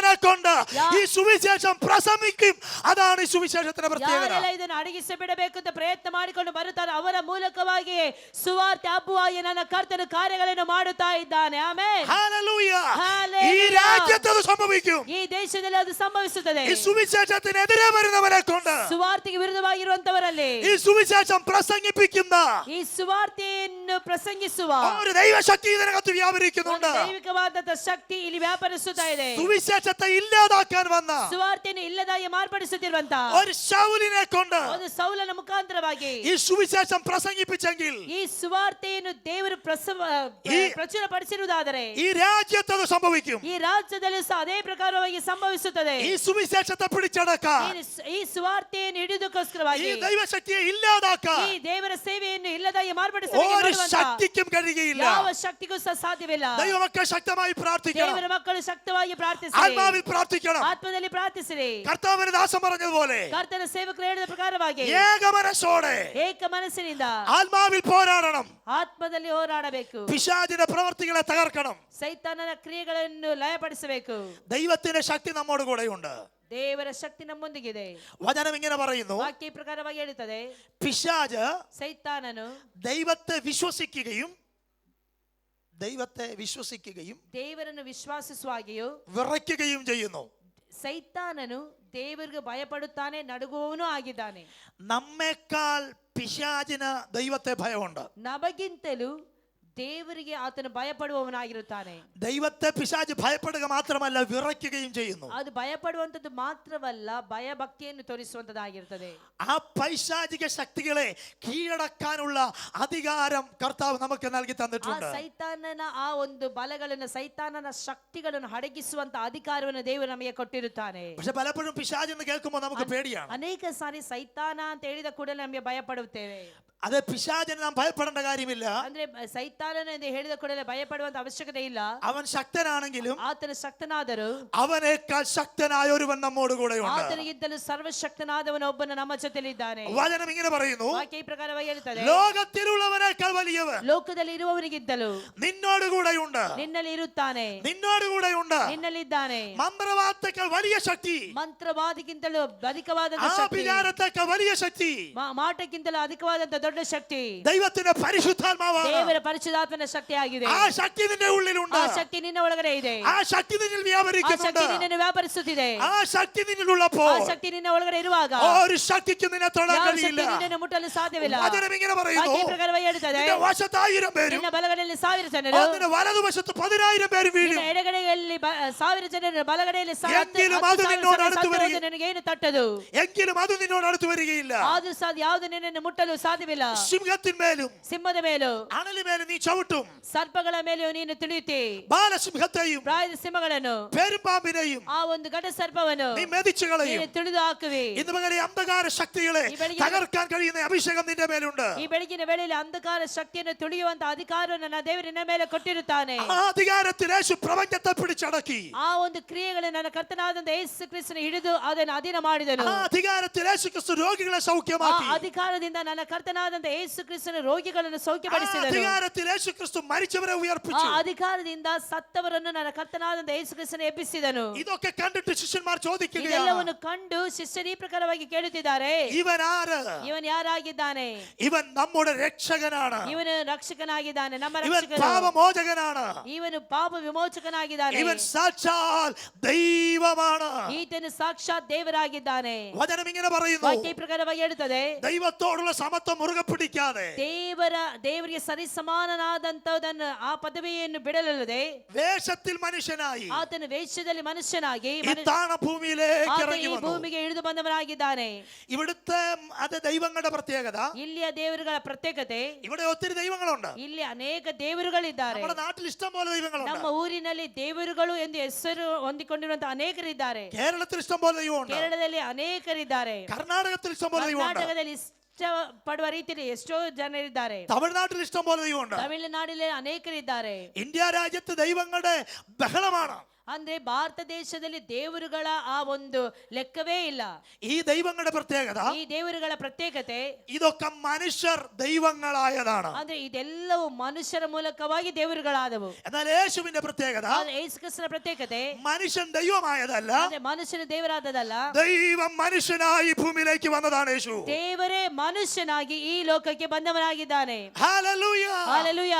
വരുന്നവനെ കൊണ്ട് ഈ സുവിശേഷം പ്രസംഗിക്കും. അതാണ് ഈ സുവിശേഷത്തിന്റെ പ്രത്യേകത. ಯಾರೆಲ್ಲ ಇದನ್ನು ಅಡಗಿಸಿ ಬಿಡಬೇಕು ಅಂತ ಪ್ರಯತ್ನ ಮಾಡಿಕೊಂಡು ಬರುತ್ತಾರೆ ಅವರ ಮೂಲಕವಾಗಿ ಸುವಾರ್ತೆ ಹಬ್ಬವಾಗಿ ನನ್ನ ಕರ್ತನು ಕಾರ್ಯಗಳನ್ನು ಮಾಡುತ್ತಾ ಇದ್ದಾನೆ. ಆಮೆನ್. ഹല്ലേലൂയ. ഹല്ലേലൂയ. ഈ രാജ്യത്ത് അത് സംഭവിക്കും. ಈ ದೇಶದಲ್ಲಿ ಅದು ಸಂಭವಿಸುತ್ತದೆ. ഈ സുവിശേഷത്തിനെതിരെ വരുന്നവനെ കൊണ്ട്, ಸುವಾರ್ತೆಗೆ ವಿರುದ್ಧವಾಗಿರುವಂತವರಲ್ಲಿ ഈ സുവിശേഷം പ്രസംഗിപ്പിക്കുന്ന ಈ ಸುವಾರ್ತೆಯನ್ನು ಪ್ರಸಂಗಿಸುವ ഒരു ദൈവശക്തി ഇതിനകത്ത് വ്യാപരിക്കുന്നുണ്ട്. ಒಂದು ದೈವಿಕವಾದಂತ ಶಕ್ತಿ ಇಲ್ಲಿ ವ್ಯಾಪರಿಸುತ್ತಾ ಇದೆ. സുവിശേഷത്തെ ഇല്ലാതാക്കാൻ വന്ന ಸುವಾರ್ತೆಯನ್ನು ಇಲ್ಲದಾಗಿ ಮಾರ್ಪಡಿಸುತ್ತಿರುವಂತ ഒരു ശൗലിനെ കൊണ്ട് ಒಂದು ಸೌಲನ ಮುಖಾಂತರವಾಗಿ ഈ സുവിശേഷം പ്രസംഗിപ്പിച്ചെങ്കിൽ ಈ ಸುವಾರ್ತೆಯನ್ನು ದೇವರು ಪ್ರಚುರಪಡಿಸಿರುವುದಾದರೆ ഈ രാജ്യത്ത് അത് സംഭവിക്കും. ಈ ರಾಜ್ಯದಲ್ಲಿ ಸಹ ಅದೇ ಪ್ರಕಾರವಾಗಿ ಸಂಭವಿಸುತ್ತದೆ. ഈ സുവിശേഷത്തെ പിടിച്ചടക്കാൻ, ಈ ಸುವಾರ್ತೆಯನ್ನು ಹಿಡಿದುಕೋಸ್ಕರವಾಗಿ ഈ ദൈവശക്തിയെ ഇല്ലാതാക്കാൻ ಈ ದೇವರ ಸೇವೆಯನ್ನು ಇಲ್ಲದಾಗಿ ഒരു ಮಾರ್ಪಡಿಸುವ ശക്തിക്കും കഴിയുകയില്ല. ಯಾವ ಶಕ್ತಿಗೂ ಸಹ ಸಾಧ್ಯವಿಲ್ಲ. ദൈവമക്കൾ ശക്തമായി പ്രാർത്ഥിക്കണം. ದೇವರ ಮಕ್ಕಳು ಶಕ್ತವಾಗಿ ಪ್ರಾರ್ಥಿಸಿ, ആത്മാവിൽ പ്രാർത്ഥിക്കണം. ಆತ್ಮದಲ್ಲಿ ಪ್ರಾರ್ಥಿಸಿರಿ. കർത്താവിന്റെ ദാസൻ പറഞ്ഞതുപോലെ ಕರ್ತನ ಸೇವಕರು ಹೇಳಿದ ಪ್ರಕಾರವಾಗಿ ഏകമനസ്സോടെ ಏಕ ಮನಸ್ಸಿನಿಂದ ആത്മാവിൽ പോരാടണം. ಆತ್ಮದಲ್ಲಿ ಹೋರಾಡಬೇಕು. പിശാചിന്റെ പ്രവർത്തികളെ തകർക്കണം. ಸೈತಾನನ ಕ್ರಿಯೆಗಳನ್ನು ಲಯಪಡಿಸಬೇಕು. ദൈവത്തിന്റെ ശക്തി നമ്മോട് കൂടെയുണ്ട്. ದೇವರ ಶಕ್ತಿ ನಮ್ಮೊಂದಿಗಿದೆ. വചനം ഇങ്ങനെ പറയുന്നു, ವಾಕ್ಯ ಈ ಪ್ರಕಾರವಾಗಿ ಹೇಳುತ್ತದೆ, പിശാച് ಸೈತಾನನು ദൈവത്തെ വിശ്വസിക്കുകയും ದೇವರನ್ನು ವಿಶ್ವಾಸಿಸುವಾಗಿಯೂ വിറയ്ക്കുകയും ചെയ്യുന്നു. ಸೈತಾನನು ದೇವರಿಗೆ ಭಯಪಡುತ್ತಾನೆ, ನಡುಗುವವನು ಆಗಿದ್ದಾನೆ. നമ്മേക്കാൾ പിശാചിന് ദൈവത്തെ ഭയമുണ്ട്. ನಮಗಿಂತಲೂ ದೇವರಿಗೆ ಆತನು ಭಯಪಡುವವನಾಗಿರುತ್ತಾನೆ. ദൈവത്തെ പിശാച് ഭയപ്പെടുക മാത്രമല്ല, വിറയ്ക്കുകയും ചെയ്യുന്നു. ಅದು ಭಯಪಡುವಂತದ್ದು ಮಾತ್ರವಲ್ಲ, ಭಯಭಕ್ತಿಯನ್ನು ತೋರಿಸುವಂತದ್ದಾಗಿರುತ್ತದೆ. ആ പൈശാചിക ശക്തികളെ കീഴടക്കാനുള്ള അധികാരം കർത്താവ് നമുക്ക് നൽകി ಆ തന്നിട്ടുണ്ട്. ಸೈತಾನನ ಆ ಒಂದು ಬಲಗಳನ್ನು, ಸೈತಾನನ ಶಕ್ತಿಗಳನ್ನು ಅಡಗಿಸುವಂತ ಅಧಿಕಾರವನ್ನು ದೇವರು ನಮಗೆ ಕೊಟ್ಟಿರುತ್ತಾನೆ. പക്ഷെ പലപ്പോഴും പിശാച് എന്ന് കേൾക്കുമ്പോൾ നമുക്ക് പേടിയാണ്. ಅನೇಕ ಸಾರಿ ಸೈತಾನ ಅಂತ ಹೇಳಿದ ಕೂಡಲೇ ನಮಗೆ ಭಯಪಡುತ್ತೇವೆ. അത് പിശാചിന് നാം ഭയപ്പെടേണ്ട കാര്യമില്ല. ಅಂದ್ರೆ ಸೈತಾನನ ಎಂದು ಹೇಳಿದ ಕೂಡಲೇ ಭಯಪಡುವಂತ ಅವಶ್ಯಕತೆ ಇಲ್ಲ. അവൻ ശക്തനാണെങ്കിലും ಆತನ ಶಕ್ತನಾದರೂ അവനേക്കാൾ ശക്തനായ ഒരുവൻ നമ്മോട് കൂടെയുണ്ട്. ಆತನಿಗಿಂತಲೂ ಸರ್ವಶಕ್ತನಾದವನ ಒಬ್ಬನ ನಮ್ಮ ಜೊತೆಲಿದ್ದಾನೆ. വചനം ഇങ്ങനെ പറയുന്നു, ವಾಕ್ಯ ಈ ಪ್ರಕಾರವಾಗಿ ಹೇಳುತ್ತದೆ, ലോകത്തിലുള്ളവനേക്കാൾ വലിയവൻ ಲೋಕದಲ್ಲಿ ಇರುವವನಿಗಿಂತಲೂ നിന്നോട് കൂടെയുണ്ട്. ನಿನ್ನಲ್ಲಿ ಇರುತ್ತಾನೆ, നിന്നോട് കൂടെയുണ്ട്. ನಿನ್ನಲ್ಲಿದ್ದಾನೆ. മന്ത്രവാദത്തേക്കാൾ വലിയ ശക്തി, ಮಂತ್ರವಾದಿಗಿಂತಲೂ ಅಧಿಕವಾದಂತ ಶಕ್ತಿ, ആഭിചാരത്തേക്കാൾ വലിയ ശക്തി, ಮಾಟಕ್ಕಿಂತಲೂ ಅಧಿಕವಾದಂತ ದೊಡ್ಡ ಶಕ್ತಿ ദൈവത്തിന്റെ പരിശുദ്ധാത്മാവാണ്. ದೇವರ ಪರಿಶುದ್ಧಾತ್ಮನ ಶಕ್ತಿ ಆಗಿದೆ. ആ ശക്തി നിന്റെ ഉള്ളിലുണ്ട്. ಆ ಶಕ್ತಿ ನಿನ್ನ ಒಳಗಡೆ ಇದೆ. ആ ശക്തി നിന്നിൽ ಆ വ്യാപരിക്കുന്നുണ്ട്. ಶಕ್ತಿ ನಿನ್ನನ್ನು ವ್ಯಾಪರಿಸುತ್ತಿದೆ. ആ ശക്തി നിന്നിലുള്ളപ്പോൾ ಆ ಶಕ್ತಿ ನಿನ್ನ ಒಳಗಡೆ ಇರುವಾಗ ഒരു ശക്തിക്കും നിന്നെ തൊടാൻ ಯಾವ കഴിയില്ല. ಶಕ್ತಿ ನಿನ್ನನ್ನು ಮುಟ್ಟಲು ಸಾಧ್ಯವಿಲ್ಲ. വചനം ഇങ്ങനെ പറയുന്നു, ವಾಕ್ಯ ಈ ಪ್ರಕಾರವಾಗಿ ಹೇಳುತ್ತದೆ, നിന്റെ വശത്ത് 1000 പേരും ನಿನ್ನ ಬಲಗಡೆಯಲ್ಲಿ 1000 ಜನರು, നിന്റെ വലതുവശത്ത് 10000 പേര് വീഴും. ನಿನ್ನ ಎಡಗಡೆಯಲ್ಲಿ 1000 ಜನರು, ಬಲಗಡೆಯಲ್ಲಿ എങ്കിലും അത് നിന്നോട് അടുത്ത് വരിക- ನನಗೇನು ತಟ್ಟದು. എങ്കിലും അത് നിന്നോട് അടുത്ത് വരികയില്ല. ಆದ್ರೂ ಸಾಧ್ಯ ಯಾವುದು ನಿನ್ನನ್ನು ಮುಟ್ಟಲು ಸಾಧ್ಯವಿಲ್ಲ. സിംഹത്തിന്മേലും ಸಿಂಹದ ಮೇಲೂ അണലിമേലും നീ ചവിട്ടും. ಸರ್ಪಗಳ ಮೇಲೆಯೂ ನೀನು ತುಳಿಯುತ್ತಿ. ബാലസിംഹത്തെയും ಪ್ರಾಯದ ಸಿಂಹಗಳನ್ನು, പെരുമ്പാമ്പിനെയും ಆ ಒಂದು ಘಟ ಸರ್ಪವನ್ನು നീ മെതിച്ചു കളയും. ನೀನು ತುಳಿದು ಹಾಕುವಿ. ഇന്ന് പകരം അന്ധകാര ശക്തികളെ ഈ വെളിയിൽ- തകർക്കാൻ കഴിയുന്ന അഭിഷേകം നിന്റെ മേലുണ്ട്. ಈ ಬೆಳಗಿನ ವೇಳೆಯಲ್ಲಿ ಅಂಧಕಾರ ಶಕ್ತಿಯನ್ನು ತುಳಿಯುವಂತ ಅಧಿಕಾರವನ್ನು ನನ್ನ ದೇವರು ನಿನ್ನ ಮೇಲೆ ಕೊಟ್ಟಿರುತ್ತಾನೆ. ആ അധികാരത്തിൽ യേശു പ്രപഞ്ചത്തെ പിടിച്ചടക്കി. ಆ ಒಂದು ಕ್ರಿಯೆಗಳು ನನ್ನ ಕರ್ತನಾದಂತ ಯೇಸು ಕ್ರಿಸ್ತನ ಹಿಡಿದು ಅದನ್ನು ಅಧೀನ ಮಾಡಿದನು. ആ അധികാരത്തിൽ യേശു ക്രിസ്തു രോഗികളെ ಆ സൗഖ്യമാക്കി. ಅಧಿಕಾರದಿಂದ ನನ್ನ ಕರ್ತನಾದಂತ ಯೇಸು ಕ್ರಿಸ್ತನ ರೋಗಿಗಳನ್ನು ആ ಸೌಖ್ಯಪಡಿಸಿದನು. അധികാരത്തിൽ യേശു ക്രിസ്തു മരിച്ചവരെ ಆ ഉയർപ്പിച്ചു. ಅಧಿಕಾರದಿಂದ ಸತ್ತವರನ್ನು ನನ್ನ ಕರ್ತನಾದಂತ ಯೇಸು ಕ್ರಿಸ್ತನ ಎಬ್ಬಿಸಿದನು. ഇതൊക്കെ കണ്ടിട്ട് ശിഷ്യന്മാർ ചോദിക്കുകയാണ്, ಇದೆಲ್ಲವನ್ನು ಕಂಡು ಶಿಷ್ಯರು ಈ ಪ್ರಕಾರವಾಗಿ ಕೇಳುತ್ತಿದ್ದಾರೆ, ഇവൻ ആര്? ಇವನು ಯಾರಾಗಿದ್ದಾನೆ? ഇവൻ നമ്മുടെ രക്ഷകനാണ്. ಇವನು ರಕ್ಷಕನಾಗಿದ್ದಾನೆ, ನಮ್ಮ ഇവൻ ರಕ್ಷಕನು. പാപമോചകനാണ്. ಇವನು ಪಾಪ ವಿಮೋಚಕನಾಗಿದ್ದಾನೆ. ഇവൻ സാക്ഷാൽ ദൈവമാണ്. ಈತನು ಸಾಕ್ಷಾತ್ ದೇವರಾಗಿದ್ದಾನೆ. വചനം ഇങ്ങനെ പറയുന്നു, ವಾಕ್ಯ ಈ ಪ್ರಕಾರವಾಗಿ ಹೇಳುತ್ತದೆ, ദൈവത്തോടുള്ള സമത്വം മുറുകെ പിടിക്കാതെ, ದೇವರಿಗೆ ಸರಿಸಮಾನನಾದಂತದನ್ನು ಆ ಪದವಿಯನ್ನು ಬಿಡಲಲ್ಲದೆ, വേഷത്തിൽ മനുഷ്യനായി ಆತನು ವೇಷದಲ್ಲಿ ಮನುಷ್ಯನಾಗಿ ഈ താണഭൂമിയിലേക്ക് ಆತನು ഇറങ്ങി ಈ വന്നു. ಭೂಮಿಗೆ ಇಳಿದು ಬಂದವನಾಗಿದ್ದಾನೆ. ഇവിടുത്തെ അത് ദൈവങ്ങളുടെ പ്രത്യേകത. ಇಲ್ಲಿಯ ದೇವರುಗಳ ಪ್ರತ್ಯೇಕತೆ, ഇവിടെ ഒത്തിരി ദൈവങ്ങളുണ്ട്. ಇಲ್ಲಿ ಅನೇಕ ದೇವರುಗಳಿದ್ದಾರೆ. നമ്മുടെ നാട്ടിൽ ഇഷ്ടം പോലെ ദൈവങ്ങളുണ്ട്. ನಮ್ಮ ಊರಿನಲ್ಲಿ ದೇವರುಗಳು ಎಂದು ಹೆಸರು ಹೊಂದಿಕೊಂಡಿರುವಂತಹ ಅನೇಕರಿದ್ದಾರೆ. കേരളത്തിൽ ഇഷ്ടം പോലെ ദൈവമുണ്ട്. ಕೇರಳದಲ್ಲಿ ಅನೇಕರಿದ್ದಾರೆ. കർണാടകത്തിൽ ഇഷ്ടം പോലെ ദൈവമുണ്ട്. ಕರ್ನಾಟಕದಲ್ಲಿ ಇಷ್ಟಪಡುವ ರೀತಿಯಲ್ಲಿ ಎಷ್ಟೋ ಜನರಿದ್ದಾರೆ. തമിഴ്നാട്ടിൽ ഇഷ്ടം പോലെ ദൈവമുണ്ട്. ತಮಿಳುನಾಡಿನಲ್ಲಿ ಅನೇಕರಿದ್ದಾರೆ. ഇന്ത്യ രാജ്യത്ത് ദൈവങ്ങളുടെ ബഹളമാണ്. ಅಂದ್ರೆ ಭಾರತ ದೇಶದಲ್ಲಿ ದೇವರುಗಳ ಆ ಒಂದು ಲೆಕ್ಕವೇ ಇಲ್ಲ. ഈ ദൈവങ്ങളുടെ പ്രത്യേകത ಈ ದೇವರುಗಳ ಪ್ರತ್ಯೇಕತೆ ഇതൊക്കെ മനുഷ്യർ ദൈവങ്ങളായതാണ്. ಅಂದ್ರೆ ಇದೆಲ್ಲವೂ ಮನುಷ್ಯರ ಮೂಲಕವಾಗಿ ದೇವರುಗಳಾದವು. എന്നാൽ യേശുവിന്റെ പ്രത്യേകത ಆದ್ರೆ ಯೇಸು ಕ್ರಿಸ್ತನ ಪ್ರತ್ಯೇಕತೆ മനുഷ്യൻ ദൈവമായതല്ല, ಅಂದ್ರೆ ಮನುಷ್ಯನ ದೇವರಾದದಲ್ಲ, ദൈവം മനുഷ്യനായി ഭൂമിയിലേക്ക് വന്നതാണ് യേശു. ದೇವರೇ ಮನುಷ್ಯನಾಗಿ ಈ ಲೋಕಕ್ಕೆ ಬಂದವನಾಗಿದ್ದಾನೆ. ഹല്ലേലൂയ. ഹല്ലേലൂയ.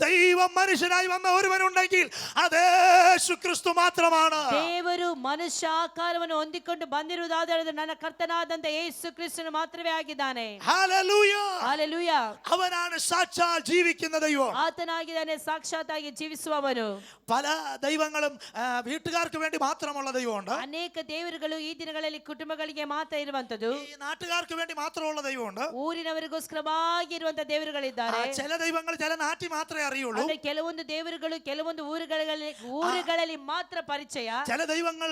ദൈവം മനുഷ്യനായി വന്ന ഒരുവനുണ്ടെങ്കിൽ അത് യേശു ക്രിസ്തു മാത്രമാണ്. ದೇವರು ಮನುಷ್ಯ ಆಕಾರವನ್ನು ಹೊಂದಿಕೊಂಡು ಬಂದಿರುವುದಾದರೆ ಅದು ನನ್ನ ಕರ್ತನಾದಂತ ಯೇಸು ಕ್ರಿಸ್ತನು ಮಾತ್ರವೇ ಆಗಿದ್ದಾನೆ. ഹല്ലേലൂയ. ಹಲ್ಲೆಲೂಯ. അവനാണ് സാക്ഷാൽ ജീവിക്കുന്ന ദൈവം. ಆತನಾಗಿದ್ದಾನೆ, ಸಾಕ್ಷಾತ್ತಾಗಿ ಜೀವಿಸುವವನು. പല ദൈവങ്ങളും വീട്ടുകാർക്ക് വേണ്ടി മാത്രമുള്ള ദൈവമുണ്ട്. ಅನೇಕ ದೇವರುಗಳು ಈ ದಿನಗಳಲ್ಲಿ ಕುಟುಂಬಗಳಿಗೆ ಮಾತ್ರ ಇರುವಂತದ್ದು. ഈ നാട്ടുകാർക്ക് വേണ്ടി മാത്രമുള്ള ദൈവമുണ്ട്. ಊರಿನವರಿಗೋಸ್ಕರವಾಗಿ ಇರುವಂತ ದೇವರುಗಳಿದ್ದಾರೆ. ചില ദൈവങ്ങൾ ചില നാട്ടിൽ മാത്രമേ അറിയുള്ളൂ. ಅಂದ್ರೆ ಕೆಲವೊಂದು ದೇವರುಗಳು ಕೆಲವೊಂದು ಊರುಗಳಲ್ಲಿ ಮಾತ್ರ ಪರಿಚಯ. ചില ദൈവങ്ങൾ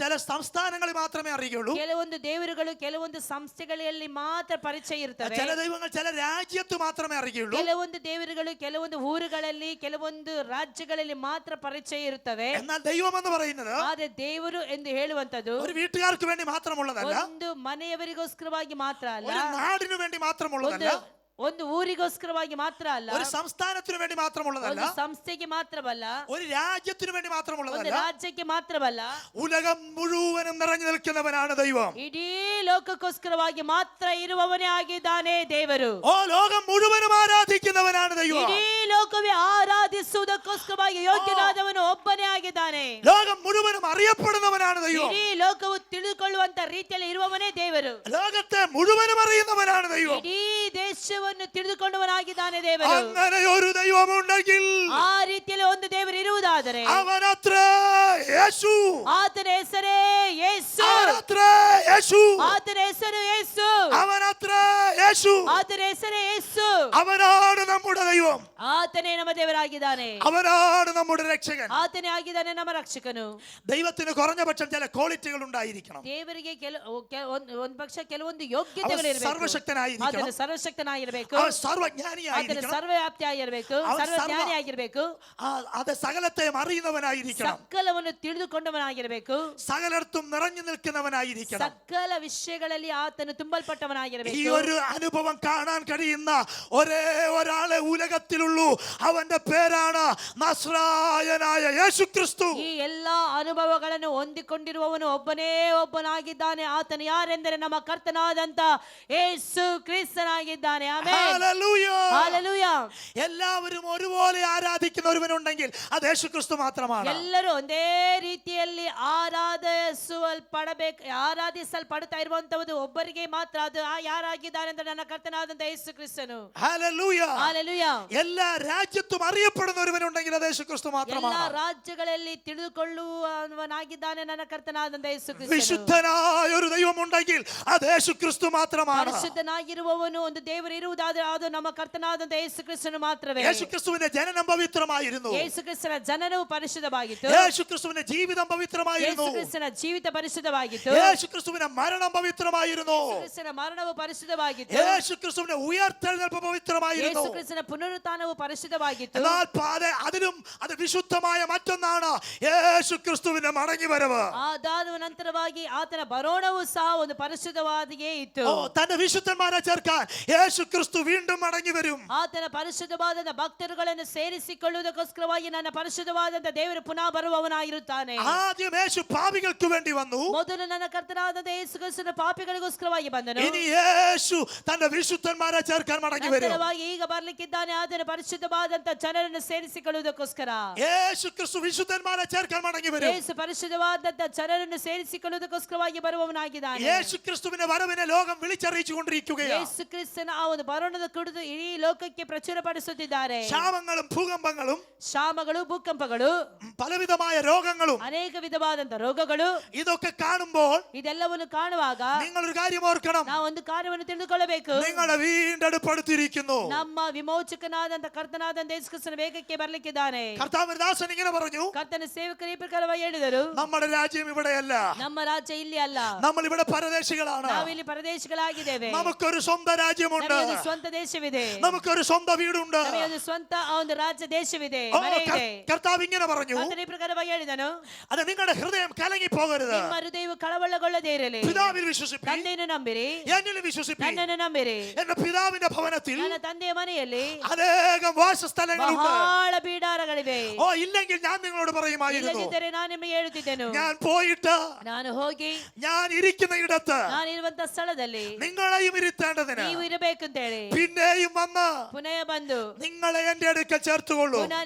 ചില സംസ്ഥാനങ്ങളിൽ മാത്രമേ അറിയുള്ളൂ. ಕೆಲವೊಂದು ದೇವರುಗಳು ಕೆಲವೊಂದು ಸಂಸ್ಥೆಗಳಲ್ಲಿ ಮಾತ್ರ ಪರಿಚಯ ಇರ್ತವೆ. ചില ദൈവങ്ങൾ ചില രാജ്യത്ത് മാത്രമേ അറിയുള്ളൂ. ಕೆಲವೊಂದು ದೇವರುಗಳು ಕೆಲವೊಂದು ಊರುಗಳಲ್ಲಿ ಕೆಲವೊಂದು ರಾಜ್ಯಗಳಲ್ಲಿ ಮಾತ್ರ ಪರಿಚಯ ಇರುತ್ತವೆ. എന്നാൽ ദൈവം എന്ന് പറയുന്നത് ಆದ್ರೆ ದೇವರು ಎಂದು ಹೇಳುವಂತದ್ದು ഒരു വീട്ടുകാർക്ക് വേണ്ടി മാത്രമുള്ളതല്ല, ಒಂದು ಮನೆಯವರಿಗೋಸ್ಕರವಾಗಿ ಮಾತ್ರ ಅಲ್ಲ, ഒരു നാടിനു വേണ്ടി മാത്രമുള്ളതല്ല, ಒಂದು ಊರಿಗೋಸ್ಕರವಾಗಿ ಮಾತ್ರ ಅಲ್ಲ, ഒരു സംസ്ഥാനത്തിനു വേണ്ടി മാത്രമുള്ളതല്ല, ಒಂದು ಸಂಸ್ಥೆಗೆ ಮಾತ್ರವಲ್ಲ, ഒരു രാജ്യത്തിനു വേണ്ടി ಒಂದು മാത്രമുള്ളതല്ല, ರಾಜ್ಯಕ್ಕೆ ಮಾತ್ರವಲ್ಲ, ഉലകം മുഴുവനും നിറഞ്ഞു നിൽക്കുന്നവനാണ് ദൈവം. ಇಡೀ ಲೋಕಕ್ಕೋಸ್ಕರವಾಗಿ ಮಾತ್ರ ಇರುವವನೇ ಆಗಿದ್ದಾನೆ ದೇವರು. ഓ ലോകം മുഴുവനും ആരാധിക്കുന്നവനാണ് ദൈവം. ಇಡೀ ಲೋಕವೇ ಆರಾಧಿಸುವುದಕ್ಕೋಸ್ಕರವಾಗಿ ಯೋಗ್ಯನಾದವನು ಒಬ್ಬನೇ ಆಗಿದ್ದಾನೆ. ലോകം മുഴുവനും അറിയപ്പെടുന്നവനാണ് ദൈവം. ಇಡೀ ಲೋಕವು ತಿಳಿದುಕೊಳ್ಳುವಂತ ರೀತಿಯಲ್ಲಿ ಇರುವವನೇ ದೇವರು. ലോകത്തെ മുഴുവനും അറിയുന്നവനാണ് ദൈവം. ಇಡೀ ದೇಶವನ್ನು ತಿಳಿದುಕೊಂಡವನಾಗಿದ್ದಾನೆ ದೇವರು. അങ്ങനെ ഒരു ദൈവമുണ്ടെങ്കിൽ ಆ ರೀತಿಯಲ್ಲಿ ಒಂದು ದೇವರು ಇರುವುದಾದರೆ അവനത്ര യേശു. ಆತನ ಹೆಸರೇ ಯೇಸು. അവനത്ര യേശു. ಆತನ ಹೆಸರು ಯೇಸು. അവനത്ര യേശു. ಆತನ ಹೆಸರೇ ಯೇಸು. അവനാണ് നമ്മുടെ ദൈവം. ಆತನೇ ನಮ್ಮ ದೇವರಾಗಿದ್ದಾನೆ. അവനാണ് നമ്മുടെ രക്ഷകൻ. ಆತನೇ ಆಗಿದ್ದಾನೆ ನಮ್ಮ ರಕ್ಷಕನು. ദൈവത്തിന് കുറഞ്ഞ പക്ഷം ചില ക്വാളിറ്റികൾ ഉണ്ടായിരിക്കണം. ದೇವರಿಗೆ ಒಂದು ಪಕ್ಷ ಕೆಲವೊಂದು ಯೋಗ್ಯತೆಗಳು അവൻ ಇರಬೇಕು. സർവശക്തനായിരിക്കണം. ಆತನು ಸರ್ವಶಕ್ತನಾಗಿರಬೇಕು. അവൻ ಆತನು സർവജ്ഞാനിയായിരിക്കണം. ಸರ್ವವ್ಯಾಪ್ತಿ ಆಗಿರಬೇಕು. ಸರ್ವಜ್ಞಾನಿಯಾಗಿರಬೇಕು. അത് സകലത്തെയും അറിയുന്നവനായിരിക്കണം. ಸಕಲವನ್ನು ತಿಳಿದುಕೊಂಡವನಾಗಿರಬೇಕು. സകലർത്തും നിറഞ്ഞു നിൽക്കുന്നവനായിരിക്കണം. ಸಕಲ ವಿಷಯಗಳಲ್ಲಿ ಆತನು ഈ ತುಂಬಲ್ಪಟ್ಟವನಾಗಿರಬೇಕು. ഒരു അനുഭവം കാണാൻ കഴിയുന്ന ഒരേ ഒരാളെ ഉലകത്തിലുള്ളൂ. അവന്റെ പേരാണ് നസ്രായനായ യേശു ക്രിസ്തു. ಈ ಎಲ್ಲಾ ಅನುಭವಗಳನ್ನು ಹೊಂದಿಕೊಂಡಿರುವವನು ಒಬ್ಬನೇ ಒಬ್ಬನಾಗಿದ್ದಾನೆ. ಆತನು ಯಾರೆಂದರೆ ನಮ್ಮ ಕರ್ತನಾದಂತ ಯೇಸು ಕ್ರಿಸ್ತನಾಗಿದ್ದಾನೆ. ಆಮೆನ್. ഹല്ലേലൂയ. ಹಲ್ಲೆಲೂಯ. എല്ലാവരും ഒരുപോലെ ആരാധിക്കുന്ന ഒരുവനുണ്ടെങ്കിൽ അത് യേശു ക്രിസ്തു മാത്രമാണ്. ಎಲ್ಲರೂ ಒಂದೇ ರೀತಿಯಲ್ಲಿ ಆರಾಧಿಸಲ್ಪಡ್ತಾ ಇರುವಂತದ್ದು ಒಬ್ಬರಿಗೆ ಮಾತ್ರ. ಅದು ಯಾರಾಗಿದ್ದಾರೆ ಅಂದ್ರೆ ನನ್ನ ಕರ್ತನಾದಂತ ಯೇಸು ಕ್ರಿಸ್ತನು. ഹല്ലേലൂയ. ಹಲ್ಲೆಲೂಯ. എല്ലാ രാജ്യത്തും അറിയപ്പെടുന്ന ഒരുവനുണ്ടെങ്കിൽ അത് യേശു ക്രിസ്തു ಎಲ್ಲಾ മാത്രമാണ്. ರಾಜ್ಯಗಳಲ್ಲಿ ತಿಳಿದುಕೊಳ್ಳುವವನಾಗಿದ್ದಾನೆ ನನ್ನ ಕರ್ತನಾದಂತ ಯೇಸು ಕ್ರಿಸ್ತನು. വിശുദ്ധനായ ഒരു ദൈവമുണ്ടെങ്കിൽ അത് യേശു ക്രിസ്തു മാത്രമാണ്. ಪರಿಶುದ್ಧನಾಗಿರುವವನು ಒಂದು ದೇವರು ಇರುವುದಾದರೆ ಅದು ನಮ್ಮ ಕರ್ತನಾದಂತ ಯೇಸು ಕ್ರಿಸ್ತನು ಮಾತ್ರವೇ. യേശു ക്രിസ്തുവിന്റെ ജനനം പവിത്രമായിരുന്നു. ಯೇಸು ಕ್ರಿಸ್ತನ ಜನನವು ಪರಿಶುದ್ಧವಾಗಿತ್ತು. യേശു ക്രിസ്തുവിന്റെ ജീവിതം പവിത്രമായിരുന്നു. ಯೇಸು ಕ್ರಿಸ್ತನ ಜೀವಿತ ಪರಿಶುದ್ಧವಾಗಿತ್ತು. യേശു ക്രിസ്തുവിന്റെ മരണം പവിത്രമായിരുന്നു. ಯೇಸು ಕ್ರಿಸ್ತನ ಮರಣವು ಪರಿಶುದ್ಧವಾಗಿತ್ತು. യേശു ക്രിസ്തുവിന്റെ ഉയർത്തെഴുന്നേൽപ്പ് പവിത്രമായിരുന്നു. ಯೇಸು ಕ್ರಿಸ್ತನ ಪುನರುತ್ಥಾನವು ಪರಿಶುದ್ಧವಾಗಿತ್ತು. എന്നാൽ അതിലും അത് വിശുദ്ധമായ മറ്റൊന്നാണ് യേശു ക്രിസ്തുവിന്റെ മടങ്ങിവരവ്. ಅದಾದ ನಂತರವಾಗಿ ಆತನ ಬರೋಣವು ಸಹ ಒಂದು ಪರಿಶುದ್ಧವಾದಿಯೇ ಇತ್ತು. തന്റെ വിശുദ്ധന്മാരെ ചേർക്കാൻ യേശു ക്രിസ്തു വീണ്ടും മടങ്ങി വരും. ಆತನ ಪರಿಶುದ್ಧವಾದಂತ ಭಕ್ತರುಗಳನ್ನು ಸೇರಿಸಿಕೊಳ್ಳುವುದಕ್ಕೋಸ್ಕರವಾಗಿ ನನ್ನ ಪರಿಶುದ್ಧವಾದಂತ ದೇವರು ಪುನಃ ಬರುವವನಾಗಿರುತ್ತಾನೆ. ആദ്യം യേശു പാപികൾക്ക് വേണ്ടി വന്നു. ಮೊದಲು ನನ್ನ ಕರ್ತನಾದಂತ ಯೇಸು ಕ್ರಿಸ್ತನ ಪಾಪಿಗಳಿಗೋಸ್ಕರವಾಗಿ ಬಂದನು. ഇനി യേശു തന്റെ വിശുദ്ധന്മാരെ ചേർക്കാൻ മടങ്ങി വരും. ನಂತರವಾಗಿ ಈಗ ಬರ್ಲಿಕ್ಕಿದ್ದಾನೆ ಆತನ ಪರಿಶುದ್ಧವಾದಂತ ಜನರನ್ನು ಸೇರಿಸಿಕೊಳ್ಳುವುದಕ್ಕೋಸ್ಕರ. യേശು ಕ್ರಿಸ್ತು വിശുദ്ധന്മാരെ ചേർക്കാൻ മടങ്ങി വരും. ಯೇಸು ಪರಿಶುದ್ಧವಾದಂತ ಜನರನ್ನು ಸೇರಿಸಿಕೊಳ್ಳುವುದಕ್ಕೋಸ್ಕರವಾಗಿ ಬರುವವನಾಗಿದ್ದಾನೆ. യേശു ക്രിസ്തുവിന്റെ വരവിനെ ലോകം വിളിച്ചറിയിച്ചു കൊണ്ടിരിക്കുകയാണ്. ಯೇಸು ಕ್ರಿಸ್ತನ ಆ ಒಂದು ಬರೋಣದ ಕುರಿತು ಇಡೀ ಲೋಕಕ್ಕೆ ಪ್ರಚುರಪಡಿಸುತ್ತಿದ್ದಾರೆ. ക്ഷാമങ്ങളും ഭൂകമ്പങ്ങളും ಕ್ಷಾಮಗಳು, ಭೂಕಂಪಗಳು, പലവിധമായ രോഗങ്ങളും ಅನೇಕ ವಿಧವಾದಂತ ರೋಗಗಳು, ഇതൊക്കെ കാണുമ്പോൾ ಇದೆಲ್ಲವನ್ನು ಕಾಣುವಾಗ നിങ്ങളൊരു കാര്യം ഓർക്കണം. ನಾವು ಒಂದು ಕಾರ್ಯವನ್ನು ತಿಳಿದುಕೊಳ್ಳಬೇಕು. നിങ്ങളെ വീണ്ടെടുപ്പെടുത്തിയിരിക്കുന്നു. ನಮ್ಮ ವಿಮೋಚಕನಾದಂತ ಕರ್ತನಾದಂತ ಯೇಸು ಕ್ರಿಸ್ತನ ವೇಗಕ್ಕೆ ಬರ್ಲಿಕ್ಕಿದ್ದಾನೆ. കർത്താവ് ദാസൻ ഇങ്ങനെ പറഞ്ഞു, ಕರ್ತನ ಸೇವಕರು ಈ ಪ್ರಕಾರವಾಗಿ ಹೇಳಿದರು, നമ്മുടെ രാജ്യം ഇവിടെയല്ല, ನಮ್ಮ ರಾಜ್ಯ ಇಲ್ಲಿ ಅಲ್ಲ, നമ്മൾ ഇവിടെ പരദേശികളാണ്. ನಾವಿಲ್ಲಿ ಪರದೇಶಿಗಳಾಗಿದ್ದೇವೆ. നമുക്കൊരു സ്വന്തം രാജ്യമുണ്ട്, ನಮಗೆ ಒಂದು ಸ್ವಂತ ದೇಶವಿದೆ, നമുക്കൊരു സ്വന്തം വീടുണ്ട്. ನಮಗೆ ಒಂದು ಸ್ವಂತ ಆ ಒಂದು ರಾಜ್ಯ ದೇಶವಿದೆ, ഓ, ಮನೆ ಇದೆ. കർത്താവ് ഇങ്ങനെ പറഞ്ഞു, ಕರ್ತನ ಈ ಪ್ರಕಾರವಾಗಿ ಹೇಳಿದನು, ಹೇಳಿದನು, അത് നിങ്ങളുടെ ഹൃദയം കലങ്ങി പോകരുത്. ನಿಮ್ಮ ಹೃದಯವು ಕಳವಳಗೊಳ್ಳದೇ ಇರಲಿ. പിതാവിൽ വിശ്വസിപ്പി, ತಂದೆಯನ್ನು ನಂಬಿರಿ, എന്നിൽ വിശ്വസിപ്പി. ನನ್ನನ್ನು ನಂಬಿರಿ. എന്റെ പിതാവിന്റെ ഭവനത്തിൽ ನನ್ನ ತಂದೆಯ ಮನೆಯಲ್ಲಿ അനേകം വാസസ്ഥലങ്ങളുണ്ട്. ಬಹಳ ಬೀಡಾರಗಳಿವೆ. ഓ, ഇല്ലെങ്കിൽ ഞാൻ നിങ്ങളോട് പറയുമായിരുന്നു. ಇಲ್ಲದಿದ್ದರೆ ನಾನು ನಿಮಗೆ ಹೇಳುತ್ತಿದ್ದೆನು, ഞാൻ പോയിട്ട് ನಾನು ಹೋಗಿ ഞാൻ ഇരിക്കുന്ന ഇടത്ത് ನಾನಿರುವಂತ ಸ್ಥಳದಲ್ಲಿ നിങ്ങളെയും ഇരുത്തേണ്ടതിന് ನೀವು ಇರಬೇಕು ಅಂತ ಹೇಳಿ പിന്നെയും വന്ന് ಪುನಃ ಬಂದು നിങ്ങളെ എന്റെ അടുക്കൽ ചേർത്തുകൊള്ളൂ. ಪುನಃ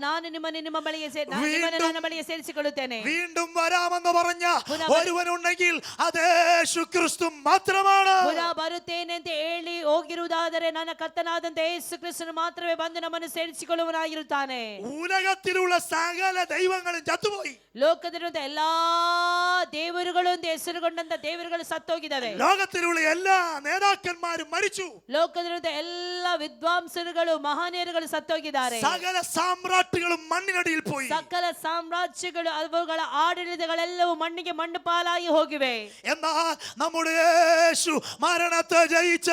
ನಾನು ನಿಮ್ಮನ್ನು ನಿಮ್ಮ ಬಳಿಗೆ ನನ್ನ ಬಳಿಗೆ ಸೇರಿಸಿಕೊಳ್ಳುತ್ತೇನೆ. വീണ്ടും വരാമെന്ന് പറഞ്ഞ ഒരുവനുണ്ടെങ്കിൽ അത് യേശുക്രിസ്തു മാത്രമാണ്. ಪುನಃ ಬರುತ್ತೇನೆ ಅಂತ ಹೇಳಿ ಹೋಗಿರುವುದಾದರೆ ನನ್ನ ಕರ್ತನಾದಂತ ಯೇಸು ಕ್ರಿಸ್ತನು ಮಾತ್ರವೇ ಬಂದು ನಮ್ಮನ್ನು ಸೇರಿಸಿಕೊಳ್ಳುವನಾಗಿರುತ್ತಾನೆ. ഉലകത്തിലുള്ള സകല ദൈവങ്ങളും ചത്തുപോയി. ಲೋಕದಲ್ಲಿರುವಂತ ಎಲ್ಲಾ ದೇವರುಗಳು ಅಂತ ಹೆಸರುಗೊಂಡಂತ ದೇವರುಗಳು ಸತ್ತೋಗಿದ್ದಾವೆ. ലോകത്തിലുള്ള എല്ലാ നേതാക്കന്മാരും മരിച്ചു. ಲೋಕದಲ್ಲಿರುವಂತ ಎಲ್ಲ ವಿದ್ವಾಂಸರುಗಳು ಮಹಾನೀಯರುಗಳು ಸತ್ತೋಗಿದ್ದಾರೆ. സകല സാമ്രാട്ടുകളും മണ്ണിനടിയിൽ പോയി. ಸಕಲ ಸಾಮ್ರಾಜ್ಯಗಳು ಅವುಗಳ ಆಡಳಿತಗಳೆಲ್ಲವೂ ಮಣ್ಣಿಗೆ ಮಣ್ಣು ಪಾಲಾಗಿ ಹೋಗಿವೆ. എന്നാൽ നമ്മുടെ യേശു മരണത്തെ ജയിച്ച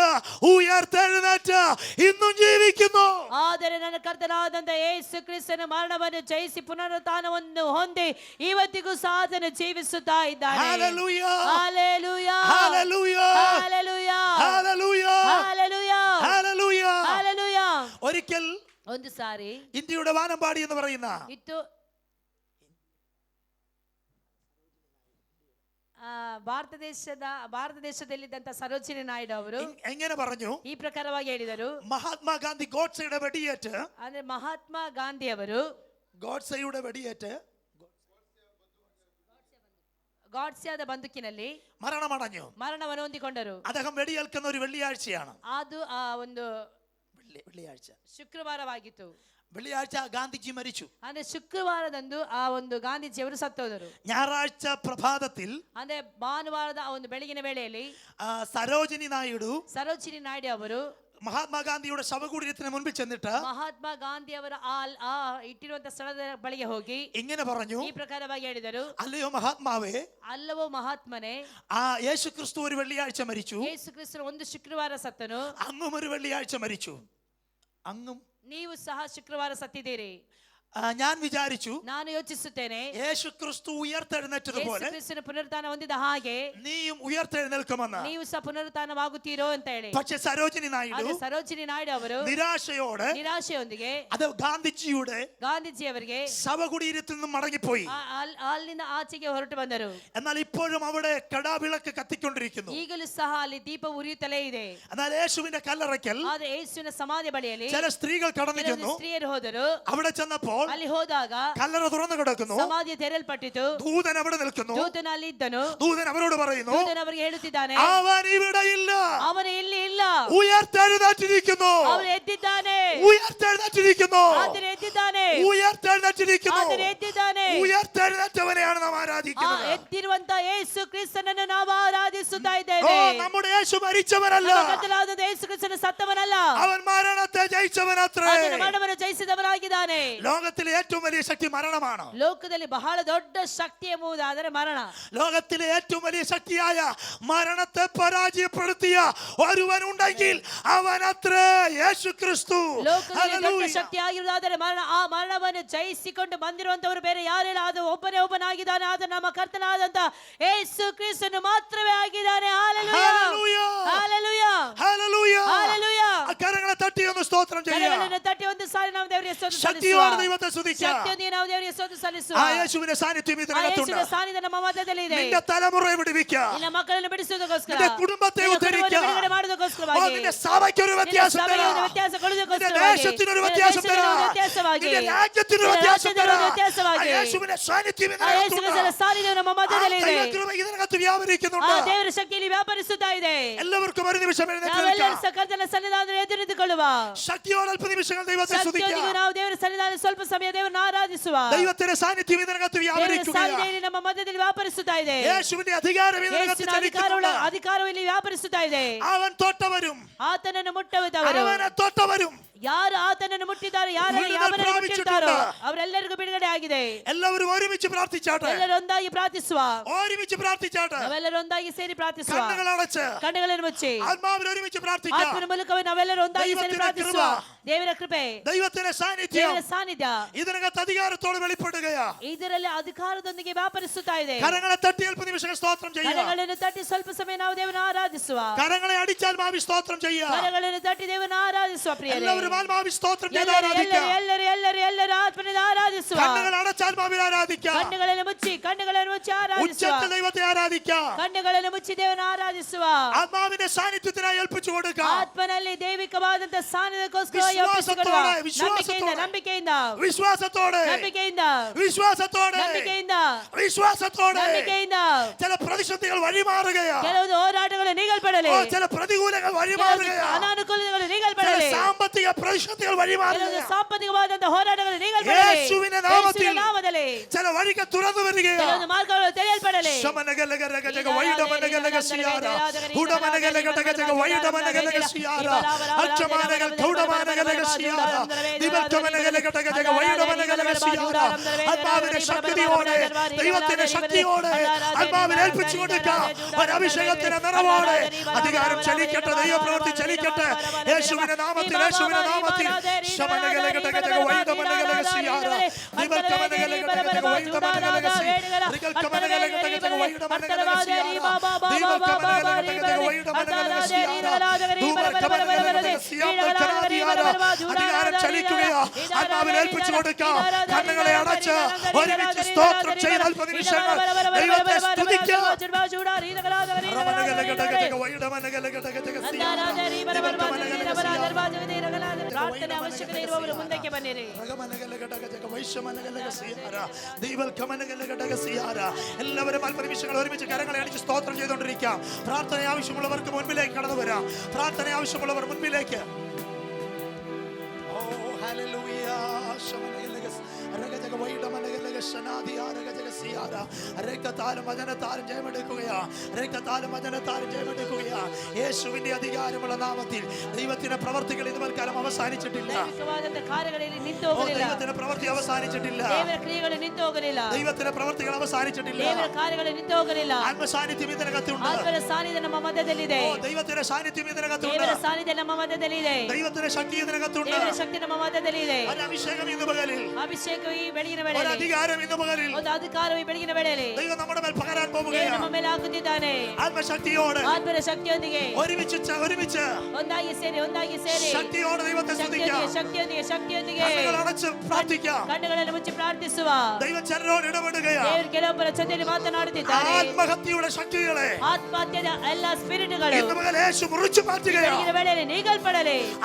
ഉയർത്തെഴുന്നേറ്റ ഇന്നും ജീവിക്കുന്നു. ಆದರೆ ನನ್ನ ಕರ್ತನಾದಂತ ಯೇಸು ಕ್ರಿಸ್ತನ ಮರಣವನ್ನು ಜಯಿಸಿ ಪುನರುತ್ಥಾನವನ್ನು ಹೊಂದಿ ಇವತ್ತಿಗೂ ಸಹ ಆತನು ಜೀವಿಸುತ್ತಾ ಇದ್ದಾನೆ. Hallelujah, hallelujah, hallelujah, hallelujah, hallelujah, hallelujah, hallelujah. Hallelujah. ഒരിക്കൽ ಒಂದು ಸಾರಿ ഇന്ത്യയുടെ വാനമ്പാടി എന്ന് പറയുന്ന ಇತ್ತು ಭಾರತ ದೇಶದಲ್ಲಿದ್ದಂತ ಸರೋಜಿನಿ ನಾಯ್ಡು ಅವರು എങ്ങനെ പറഞ്ഞു? ಈ ಪ್ರಕಾರವಾಗಿ ಹೇಳಿದರು. മഹാത്മാഗാന്ധി ഗോഡ്സെയുടെ വെടിയേറ്റ്, ಅಂದ್ರೆ ಮಹಾತ್ಮ ಗಾಂಧಿ ಅವರು ഗോഡ്സെയുടെ വെടിയേറ്റ് ಗಾಡ್ಸಿಯಾದ ಬಂದೂಕಿನಲ್ಲಿ മരണമടഞ്ഞു. ಹೊಂದಿಕೊಂಡರು. അദ്ദേഹം വെടിയേൽക്കുന്ന ഒരു വെള്ളിയാഴ്ചയാണ്. ಅದು ಒಂದು വെള്ളിയാഴ്ച ಶುಕ್ರವಾರವಾಗಿತ್ತು. വെള്ളിയാഴ്ച ഗാന്ധിജി മരിച്ചു. ಅಂದ್ರೆ ಶುಕ್ರವಾರದಂದು ಆ ಒಂದು ಗಾಂಧೀಜಿಯವರು ಸತ್ತೋದರು. ഞായറാഴ്ച പ്രഭാതത്തിൽ ಅಂದ್ರೆ ಭಾನುವಾರದ ಆ ಒಂದು ಬೆಳಗಿನ ವೇಳೆಯಲ್ಲಿ സരോജിനി ನಾಯ್ಡು ಅವರು മഹാത്മാഗാന്ധിയുടെ ശവകുടീരത്തിന് മുൻപിൽ ചെന്നിട്ട് ಮಹಾತ್ಮ ಗಾಂಧಿ ಅವರ ಆ ಇಟ್ಟಿರುವಂತ ಸ್ಥಳದ ಬಳಿಗೆ ಹೋಗಿ ഇങ്ങനെ പറഞ്ഞു, ಈ ಪ್ರಕಾರವಾಗಿ ಹೇಳಿದರು, അല്ലയോ മഹാത്മാവേ, ಅಲ್ಲವೋ ಮಹಾತ್ಮನೇ, യേശു ക്രിസ്തു ഒരു വെള്ളിയാഴ്ച മരിച്ചു. ಯೇಸು ಕ್ರಿಸ್ತನು ಒಂದು ಶುಕ್ರವಾರ ಸತ್ತನು. അങ്ങും ഒരു വെള്ളിയാഴ്ച മരിച്ചു. അങ്ങും ನೀವು ಸಹ ಶುಕ್ರವಾರ ಸತ್ತಿದ್ದೀರಿ. ഞാൻ വിചാരിച്ചു, ನಾನು ಯೋಚಿಸುತ್ತೇನೆ, യേശു ക്രിസ്തു ഉയർത്തെഴുന്നേറ്റതുപോലെ ಕ್ರಿಸ್ತನ ಪುನರುತ್ಥಾನ ಹೊಂದಿದ ಹಾಗೆ നീയും ഉയർത്തെഴുന്നേൽക്കുമെന്ന്. ನೀವು ಸಹ ಪುನರುತ್ಥಾನವಾಗುತ್ತೀರೋ ಅಂತ ಹೇಳಿ. പക്ഷേ സരോജിനി നായിഡു ಸರೋಜಿನಿ ನಾಯ್ಡು ಅವರು ನಿರಾಶೆಯೊಂದಿಗೆ അത് ഗാന്ധിജിയുടെ ಗಾಂಧೀಜಿಯವರಿಗೆ ശവകുടീരത്തിൽ നിന്നും മടങ്ങിപ്പോയി. ಅಲ್ಲಿಂದ ಆಚೆಗೆ ಹೊರಟು ಬಂದರು. എന്നാൽ ഇപ്പോഴും അവിടെ കടാവിളക്ക് കത്തിക്കൊണ്ടിരിക്കുന്നു. ಈಗಲೂ ಸಹ ಅಲ್ಲಿ ದೀಪ ಉರಿಯುತ್ತಲೇ ಇದೆ. എന്നാൽ യേശുവിന്റെ കല്ലറയ്ക്കൽ ಆದ್ರೆ ಯೇಸುವಿನ ಸಮಾಧಿ ಬಳಿಯಲ್ಲಿ ചില സ്ത്രീകൾ കടന്നിരുന്നു. ಸ್ತ್ರೀಯರು ಹೋದರು. അവിടെ ചെന്നപ്പോൾ ಅಲ್ಲಿ ಹೋದಾಗ കല്ലറ തുറന്നു കിടക്കുന്നു. ಸಮಾಧಿ ತೆರೆಯಲ್ಪಟ್ಟಿತು. ദൂതൻ അവിടെ നിൽക്കുന്നു. ದೂತನ ಅಲ್ಲಿ ಇದ್ದನು. ദൂതൻ അവരോട് പറയുന്നു, ದೂತನ ಅವರಿಗೆ ಹೇಳುತ್ತಿದ್ದಾನೆ, അവൻ ഇവിടെ ഇല്ല, ಅವನು ಇಲ್ಲಿ ಇಲ್ಲ, ഉയർത്തെഴുന്നേറ്റിരിക്കുന്നു, ಅವನು ಎದ್ದಿದ್ದಾನೆ, ഉയർത്തെഴുന്നേറ്റിരിക്കുന്നു, ಆತನು ಎದ್ದಿದ್ದಾನೆ, ഉയർത്തെഴുന്നേറ്റിരിക്കുന്നു. ಆತನು ಎದ್ದಿದ್ದಾನೆ. ഉയർത്തെഴുന്നേറ്റവനെയാണ് നാം ആരാധിക്കുന്നത്. ಎದ್ದಿರುವಂತ ಯೇಸು ಕ್ರಿಸ್ತನನ್ನು ನಾವು ಆರಾಧಿಸುತ್ತಾ ഓ, ಇದ್ದೇವೆ. നമ്മുടെ യേശു മരിച്ചവനല്ല, ಕರ್ತನಾದ ಯೇಸು ಕ್ರಿಸ್ತನ ಸತ್ತವನಲ್ಲ, അവൻ മരണത്തെ ജയിച്ചവനത്രേ. ಆತನು ಮರಣವನ್ನು ಜಯಿಸಿದವನಾಗಿದ್ದಾನೆ. ലോകത്തിലെ ഏറ്റവും വലിയ ശക്തി മരണമാണ്. ಲೋಕದಲ್ಲಿ ಬಹಳ ದೊಡ್ಡ ಶಕ್ತಿ ಎಂಬುದಾದರೆ ಮರಣ. ലോകത്തിലെ ഏറ്റവും വലിയ ശക്തിയായ മരണത്തെ പരാജയപ്പെടുത്തിയ ഒരുവനുണ്ടെങ്കിൽ അവനത്രേ യേശു ക്രിസ്തു. ಲೋಕದಲ್ಲಿ ದೊಡ್ಡ ಶಕ್ತಿ ಆಗಿರುವುದಾದರೆ ಆ ಮರಣವನ್ನು ಜಯಿಸಿಕೊಂಡು ಬಂದಿರುವಂತವರು ಬೇರೆ ಯಾರಿಲ್ಲ. ಅದು ಒಬ್ಬನಾಗಿದ್ದಾನೆ. ಆದ ನಮ್ಮ ಕರ್ತನಾದಂತ ಯೇಸು ಕ್ರಿಸ್ತನು ಮಾತ್ರವೇ ಆಗಿದ್ದಾನೆ. Hallelujah, hallelujah, hallelujah, hallelujah. കരങ്ങളെ തട്ടി ഒന്ന് സ്തോത്രം ചെയ്യാം. ಕರಗಳನ್ನು ತಟ್ಟಿ ಒಂದು ಸಾರಿ ನಾವು ದೇವರಿಗೆ ಸ್ತೋತ್ರ ശക്തിയോടെ ദൈവത്തെ സ്തുതിക്കാം. ಶಕ್ತಿಯೊಂದಿಗೆ ನಾವು ದೇವರಿಗೆ ಸ್ತೋತ್ರ ಸಲ್ಲಿಸುವ. ആ യേശുവിന്റെ സാന്നിധ്യം ಆ ഇതിനകത്തുണ്ട്. ಯೇಸುವಿನ ಸಾನ್ನಿಧ್ಯ ನಮ್ಮ ಮಧ್ಯದಲ್ಲಿ ಇದೆ. നിന്റെ തലമുറയെ വിടുവിക്കുക, ನಿನ್ನ ಮಕ್ಕಳನ್ನು ಬಿಡಿಸುವುದಕ್ಕೋಸ್ಕರ, നിന്റെ കുടുംബത്തെ ನಿನ್ನ ഉദ്ധരിക്കുക, ಕುಟುಂಬವನ್ನು ಬಿಡುಗಡೆ ಮಾಡುವುದಕ್ಕೋಸ್ಕರವಾಗಿ, നിന്റെ സഭയ്ക്കൊരു വ്യത്യാസം ಸಭೆಗೆ തരാം, ಒಂದು ವ್ಯತ್ಯಾಸ നിന്റെ ಕೊಡುವುದಕ್ಕೋಸ್ಕರವಾಗಿ, ദേശത്തിനൊരു വ്യത്യാസം ದೇಶದಲ್ಲಿ തരാം, ಒಂದು ವ್ಯತ್ಯಾಸವಾಗಿ, നിന്റെ രാജ്യത്തിനൊരു വ്യത്യാസം ರಾಜ್ಯದಲ್ಲಿ ಒಂದು തരാം. ವ್ಯತ್ಯಾಸವಾಗಿ, ആ യേശുവിന്റെ സാന്നിധ്യം ಆ ಯೇಸುವಿನ ഇതിനകത്തുണ്ട്. ಸಾನ್ನಿಧ್ಯ ನಮ್ಮ ಮಧ್ಯದಲ್ಲಿ ಇದೆ. ദൈവകൃപ ഇതിനകത്ത് ಆ വ്യാപരിക്കുന്നുണ്ട്. ದೇವರ ಶಕ್ತಿಯಲ್ಲಿ ವ್ಯಾಪರಿಸುತ್ತಾ ಇದೆ. എല്ലാവർക്കും ഒരു നിമിഷം എഴുന്നേറ്റ് ನಾವೆಲ್ಲರೂ നിൽക്കാം. ಕರ್ತನ ಸನ್ನಿಧಾನದಲ್ಲಿ ಎದ್ದು ನಿಂತುಕೊಳ್ಳುವ. ശക്തിയോടെ അല്പ നിമിഷങ്ങൾ ദൈവത്തെ ಶಕ್ತಿಯೊಂದಿಗೆ സ്തുതിക്കാം. ನಾವು ದೇವರ ಸನ್ನಿಧಾನದಲ್ಲಿ ಸ್ವಲ್ಪ ಸಮಯ ದೇವರನ್ನು ಆರಾಧಿಸುವ. ദൈവത്തിന്റെ സാന്നിധ്യം ഇതിനകത്ത് ದೇವರ വ്യാപരിക്കുകയാണ്. ಸಾನ್ನಿಧ್ಯದಲ್ಲಿ ನಮ್ಮ ಮಧ್ಯದಲ್ಲಿ ವ್ಯಾಪರಿಸುತ್ತಾ ಇದೆ. യേശുവിന്റെ അധികാരം ഇതിനകത്ത് ಯೇಸುವಿನ ಅಧಿಕಾರವು ಇಲ್ಲಿ ವ್ಯಾಪರಿಸುತ್ತಾ ಇದೆ. അവൻ തൊട്ടവരും ಆತನನ್ನು ಮುಟ್ಟುವುದವರು, അവനെ തൊട്ടവരും ಯಾರು ಆತನನ್ನು ಮುಟ್ಟಿದ್ದಾರೋ, ಯಾರು വിടുതൽ ಯಾವನನ್ನು ಮುಟ್ಟಿರ್ತಾರೋ പ്രാപിച്ചിട്ടുണ്ട്. ಅವರೆಲ್ಲರಿಗೂ ಬಿಡುಗಡೆ ಆಗಿದೆ. എല്ലാവരും ഒരുമിച്ച് പ്രാർത്ഥിച്ചാട്ടെ. ಎಲ್ಲರೂ ಒಂದಾಗಿ ಪ್ರಾರ್ಥಿಸುವ. ഒരുമിച്ച് പ്രാർത്ഥിച്ചാട്ടെ. ನಾವೆಲ್ಲರೂ ಒಂದಾಗಿ ಸೇರಿ ಪ್ರಾರ್ಥಿಸುವ. കണ്ണുകളടച്ച് ಕಣ್ಣುಗಳನ್ನು ಮುಚ್ಚಿ ആത്മാവിൽ ഒരുമിച്ച് പ്രാർത്ഥിക്കാം. ಆತ್ಮನ ಮೂಲಕವೇ ನಾವೆಲ್ಲರೂ ಒಂದಾಗಿ ಸೇರಿ ಪ್ರಾರ್ಥಿಸುವ. ದೇವರ ಕೃಪೆ, ദൈവത്തിന്റെ സാന്നിധ്യം ದೇವರ ಸಾನ್ನಿಧ್ಯ ഇതിനകത്ത് അധികാരത്തോടെ വെളിപ്പെടുകയാ. ಇದರಲ್ಲಿ ಅಧಿಕಾರದೊಂದಿಗೆ ವ್ಯಾಪರಿಸುತ್ತಾ ಇದೆ. കരങ്ങളെ തട്ടി അല്പ നിമിഷങ്ങൾ സ്തോത്രം ചെയ്യുക. ಕರಗಳನ್ನು ತಟ್ಟಿ ಸ್ವಲ್ಪ ಸಮಯ ನಾವು ದೇವರನ್ನು ಆರಾಧಿಸುವ. കരങ്ങളെ അടിച്ചാൽ മാവി സ്തോത്രം ചെയ്യുക. ಕರಗಳನ್ನು ತಟ್ಟಿ ದೇವರನ್ನು ಆರಾಧಿಸುವ. ಪ್ರಿಯರೇ, എല്ലാവരും ആത്മാവിൽ സ്തോത്രം ചെയ്ത് ಎಲ್ಲರೂ ആരാധിക്കാം. ಎಲ್ಲರೂ ಆತ್ಮನಿಂದ ಆರಾಧಿಸುವ. കണ്ണുകൾ അടച്ചാൽ മാവിൽ ആരാധിക്കാം. ಕಣ್ಣುಗಳನ್ನು ಮುಚ್ಚಿ ആരാധിಸುವ. ഉച്ചത്തിൽ ദൈവത്തെ ആരാധിക്കാം. ಕಣ್ಣುಗಳನ್ನು ಮುಚ್ಚಿ ದೇವರನ್ನು ಆರಾಧಿಸುವ. ആത്മാവിന്റെ സാന്നിധ്യത്തിനായി ഏൽപ്പിച്ചു കൊടുക്കാം. ಆತ್ಮನಲ್ಲಿ ದೈವಿಕವಾದಂತಹ ಸಾನ್ನಿಧ್ಯಕ್ಕೋಸ್ಕರ വിശ്വാസത്തോടെ, ನಂಬಿಕೆಯಿಂದ വിശ്വാസത്തോടെ, ನಂಬಿಕೆಯಿಂದ വിശ്വാസത്തോടെ, ನಂಬಿಕೆಯಿಂದ വിശ്വാസത്തോടെ ನಂಬಿಕೆಯಿಂದ ചില പ്രതിസന്ധികൾ വഴിമാറുകയാ. ಕೆಲವೊಂದು ಹೋರಾಟಗಳು ನೀಗಲ್ಪಡಲಿ. ചില പ്രതികൂലങ്ങൾ വഴിമാറുകയാ. ಅನಾನುಕೂಲಗಳು ചില ನೀಗಲ್ಪಡಲಿ. സാമ്പത്തിക പ്രതിസന്ധികൾ ಕೆಲವೊಂದು വഴിമാറുകയാ. ಸಾಂಪತ್ತಿಕವಾದಂತಹ ಹೋರಾಟಗಳು ನೀಗಲ್ಪಡಲಿ. യേശുവിന്റെ നാമത്തിൽ ಯೇಸುವಿನ ನಾಮದಲ್ಲಿ ചില വഴികൾ തുറന്നു വരികയാ. ಕೆಲವೊಂದು ಮಾರ್ಗಗಳು ತೆರೆಯಲ್ಪಡಲಿ. ശമനഗലഗരഗജഗ വൈഡമനഗലഗസിയാര ഉടമനഗലഗടഗജഗ വൈഡമനഗലഗസിയാര അക്ഷമാനഗൽ ധൗഡമാനഗലഗസിയാര ദിവക്കമനഗലഗടഗജഗ വൈഡമനഗലഗസിയാര ആത്മാവിന്റെ ശക്തിയോടെ, ദൈവത്തിന്റെ ശക്തിയോടെ ആത്മാവിനെ ഏൽപ്പിച്ചു കൊടുക്കാം. ഒരു അഭിഷേകത്തിന്റെ നിറവോടെ അധികാരം ചലിക്കട്ടെ, ദൈവപ്രവൃത്തി ചലിക്കട്ടെ. യേശുവിന്റെ നാമത്തിൽ, യേശുവിന്റെ നാമത്തിൽ ശമനഗലഗടഗജഗ വൈഡമനഗലഗസിയാര ദിവക്കമനഗലഗടഗജഗ വൈഡമനഗലഗസി റിഗൽക്കമനഗലഗടഗജഗ വൈഡമനഗലഗസിയാര ദിവക്കമനഗലഗടഗജഗ വൈഡമനഗലഗസിയാര ധൂമർക്കമനഗലഗടഗസിയാര അധികാരം ചലിക്കുകയാ. ആത്മാവിനെ ഏൽപ്പിച്ചു കൊടുക്കാം. കണ്ണുകളെ അടച്ച് ഒരുമിച്ച് സ്തോത്രം ചെയ്ത് അല്പ നിമിഷങ്ങൾ ദൈവത്തെ സ്തുതിക്കാം. ಪ್ರಾರ್ಥನೆ ಅವಶ್ಯಕತೆ ಇರುವವರು ಮುಂದಕ್ಕೆ ಬನ್ನಿರಿ. എല്ലാവരും അല്പ നിമിഷങ്ങൾ ഒരുമിച്ച് കരങ്ങളെ അടിച്ച് സ്തോത്രം ചെയ്തുകൊണ്ടിരിക്കാം. പ്രാർത്ഥന ആവശ്യമുള്ളവർക്ക് മുൻപിലേക്ക് കടന്നു വരാം. പ്രാർത്ഥന ആവശ്യമുള്ളവർ മുൻപിലേക്ക്. യേശുവിന്റെ അധികാരമുള്ള നാമത്തിൽ ദൈവത്തിന്റെ പ്രവർത്തികൾ ഇതുവരെക്കാലം അവസാനിച്ചിട്ടില്ല. ദൈവത്തിന്റെ പ്രവൃത്തി അവസാനിച്ചിട്ടില്ല. ദൈവത്തിന്റെ പ്രവർത്തികൾ അവസാനിച്ചിട്ടില്ല. ആത്മസാന്നിധ്യം ഇതിനകത്തുണ്ട്. ദൈവത്തിന്റെ സാന്നിധ്യം ഇതിനകത്തുണ്ട്. ദൈവത്തിന്റെ ശക്തി ഇതിനകത്തുണ്ട്. അഭിഷേകം ഇന്ന് പകലിൽ, അധികാരം ഇന്ന് പകലിൽ ദൈവം നമ്മുടെ മേൽ പകരാൻ പോവുകയാണ്. ആത്മശക്തിയോടെ ഒരുമിച്ച് ശക്തിയോടെ ദൈവത്തെ സ്തുതിക്കാം. കണ്ണുകൾ അടച്ച് പ്രാർത്ഥിക്കാം. ദൈവം ചിലരോട് ഇടപെടുകയാണ്. ആത്മഹത്യയുടെ ശക്തികളെ ഇന്ന് പകൽ യേശു മുറിച്ചു മാറ്റുകയാണ്.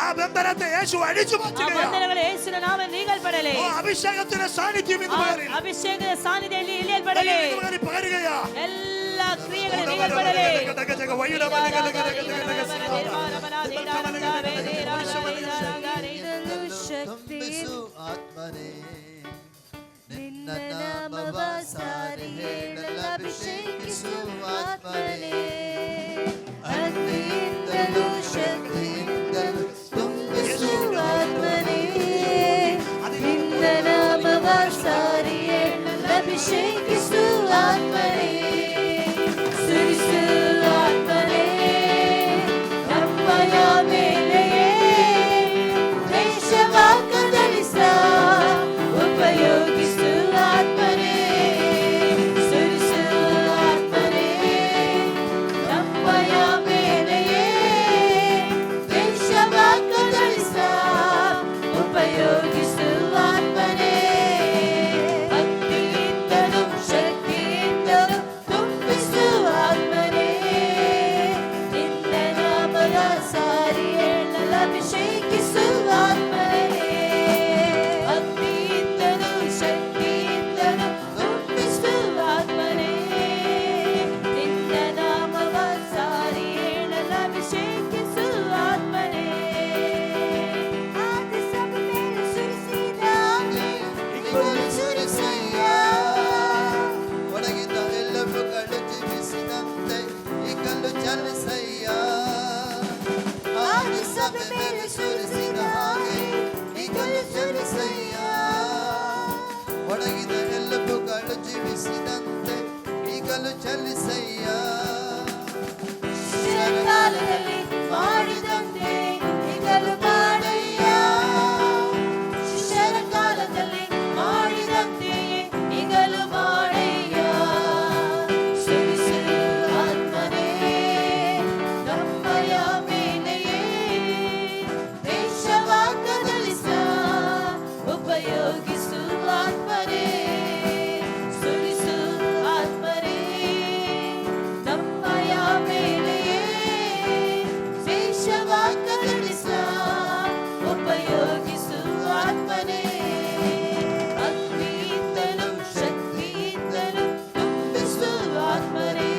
ആ ബന്ധനത്തെ യേശു അഴിച്ചു മാറ്റുകയാണ്. അഭിഷേകത്തിന്റെ സാന്നിധ്യം ഇന്ന് പകലിൽ ಅಭಿಷೇಕದ ಸಾನ್ನಿಧ್ಯದಲ್ಲಿ ಇಳಿಯಲ್ಪಡಲಿ. പകരുകയാ. എല്ലാ ക്രിയകളും നീങ്ങಲ್ಪಡಲಿ. ಆತ್ಮನೇ ನಿನ್ನ ನಾಮವ ಸಾರಿ ಹೇಳಲು ಅಭಿಷೇಕಿಸು ಆತ್ಮನೇ ಅಗ್ನಿಯಿಂದಲೂ ಶಕ್ತಿಯಿಂದಲೂ ತುಂಬಿಸು ಆತ್ಮನೇ ನಿನ್ನ ನಾಮವ ಸಾರಿ ಹೇಳಲು ಅಭಿಷೇಕಿಸು ಆತ್ಮನೇ ಸುರಿಸು ಆತ್ಮನೇ ನಮ್ಮಯ ಮೇಲೆಯೇ ದೇಶವ ಕದಲಿಸ ಉಪಯೋಗಿಸು ಆತ್ಮನೇ ಸುರಿಸು ಆತ್ಮನೇ ನಮ್ಮಯ ಮೇಲೆಯೇ ದೇಶವ ಕದಲಿಸ ಉಪಯೋಗಿಸು ಆತ್ಮನೇ ಭಕ್ತಿಯಿಂದಲೂ ಜೀವಿಸಿದಂತೆ ಈಗಲೂ ಚಲಿಸಯ್ಯ. ಶಿಶಿರಕಾಲದಲ್ಲಿ ಮಾಡಿದಂತೆ ಈಗಲೂ ಮಾಡಯ್ಯ. ಶಿಶಿರ ಕಾಲದಲ್ಲಿ ಮಾಡಿದಂತೆ ಈಗಲೂ ಮಾಡಯ್ಯ. ಸುರಿಸು ಆತ್ಮನೇ ನಮ್ಮಯ ಮೇಲೆಯೇ ದೇಶವ ಕದಲಿಸ ಉಪಯೋಗಿಸು ಆತ್ಮನೇ. ಸುರಿಸು ಆತ್ಮನೇ ನಮ್ಮಯ ಮೇಲೆಯೇ ದೇಶವ ಕದಲಿಸ ಉಪಯೋಗಿಸು ಆತ್ಮನೇ. ಅಗ್ನಿಯಿಂದಲೂ ಶಕ್ತಿಯಿಂದಲೂ ತುಂಬಿಸು ಆತ್ಮನೇ.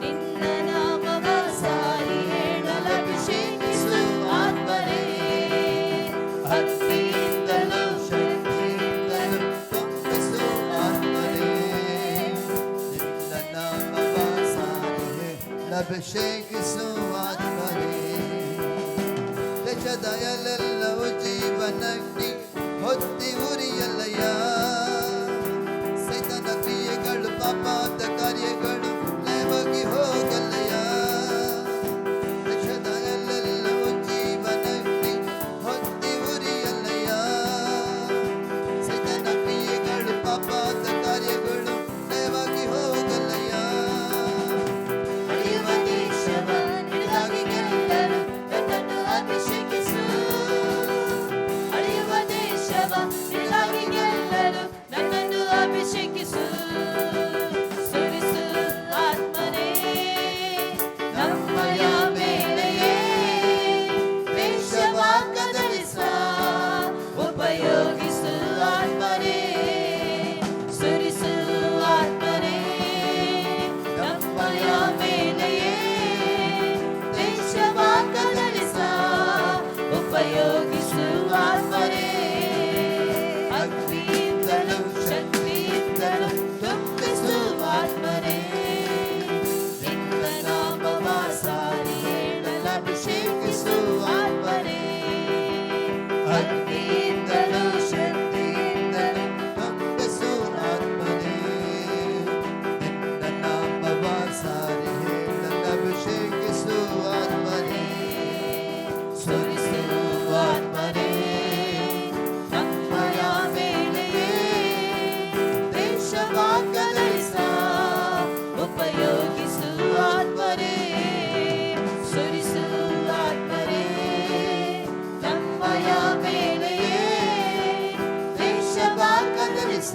ನಿನ್ನ ನಾಮವ ಸಾರಿ ಹೇಳಲು ಅಭಿಷೇಕಿಸು ಆತ್ಮನೇ. ಅಗ್ನಿಯಿಂದಲೂ ಶಕ್ತಿಯಿಂದಲೂ ತುಂಬಿಸು ಆತ್ಮನೇ. ನಿನ್ನ ನಾಮವ ಸಾರಿ ಅಭಿಷೇಕಿಸು ಆತ್ಮನೇ. ದೇಶದ ಎಲ್ಲೆಲ್ಲವೂ ಜೀವನಗ್ನಿ ಹೊತ್ತಿ ಉರಿಯಲ್ಲಯ್ಯ. ಸೈತನ ಕ್ರಿಯೆಗಳು ಪಾಪದ ಕಾರ್ಯಗಳು ಲಯವಾಗಿ ಹೋಗಲ್ಲಯ್ಯ. ದೇಶದ ಎಲ್ಲೆಲ್ಲವೂ ಜೀವನಗ್ನಿ ಹೊತ್ತಿ ಉರಿಯಲ್ಲಯ್ಯ. ಸೈತನ ಕ್ರಿಯೆಗಳು ಪಾಪದ ಕಾರ್ಯಗಳು ಲಯವಾಗಿ ಹೋಗಲ್ಲಯ್ಯ. ಅಳಿಯುವ ದೇಶವ ನಿನಗಾಗಿ ಗೆಲ್ಲಲು ನನ್ನನ್ನು ಅಭಿಷೇಕಿಸು. ಅಳಿಯುವ ದೇಶವ ನಿನಗಾಗಿ ಗೆಲ್ಲಲು ನನ್ನನ್ನು ಅಭಿಷೇಕಿಸು. ಸುರಿಸು ಆತ್ಮನೇ ನಮ್ಮಯ ಮೇಲೆಯೇ ದೇಶವ ಕದಲಿಸ ಉಪಯೋಗಿಸು ಆತ್ಮನೇ. ಸುರಿಸು ಆತ್ಮನೇ ನಮ್ಮಯ ಮೇಲೆಯೇ ದೇಶವ ಕದಲಿಸ ಉಪಯೋಗಿಸು ಆತ್ಮನೇ. ಅಗ್ನಿಯಿಂದಲೂ ಶಕ್ತಿಯಿಂದಲೂ ತುಂಬಿಸು ಆತ್ಮನೇ. ನಿನ್ನ ನಾಮವ ಸಾರಿ ಹೇಳಲು ಅಭಿಷೇಕಿಸು ಆತ್ಮನೇ. ಅಗ್ನಿಯಿಂದಲೂ ಶಕ್ತಿಯಿಂದಲೂ ತುಂಬಿಸು ಆತ್ಮನೇ. ನಿನ್ನ ನಾಮವ ಸಾರಿ ಹೇಳಲು ಅಭಿಷೇಕಿಸು ಆತ್ಮನೇ. ಸುರಿಸು ಆತ್ಮನೇ ನಮ್ಮಯ ಮೇಲೆಯೇ ದೇಶವ ಕದಲಿಸ ಉಪಯೋಗಿಸು ಆತ್ಮನೇ. ಸುರಿಸು ಆತ್ಮನೇ ನಮ್ಮಯ ಮೇಲೆಯೇ ದೇಶವ ಕದಲಿಸ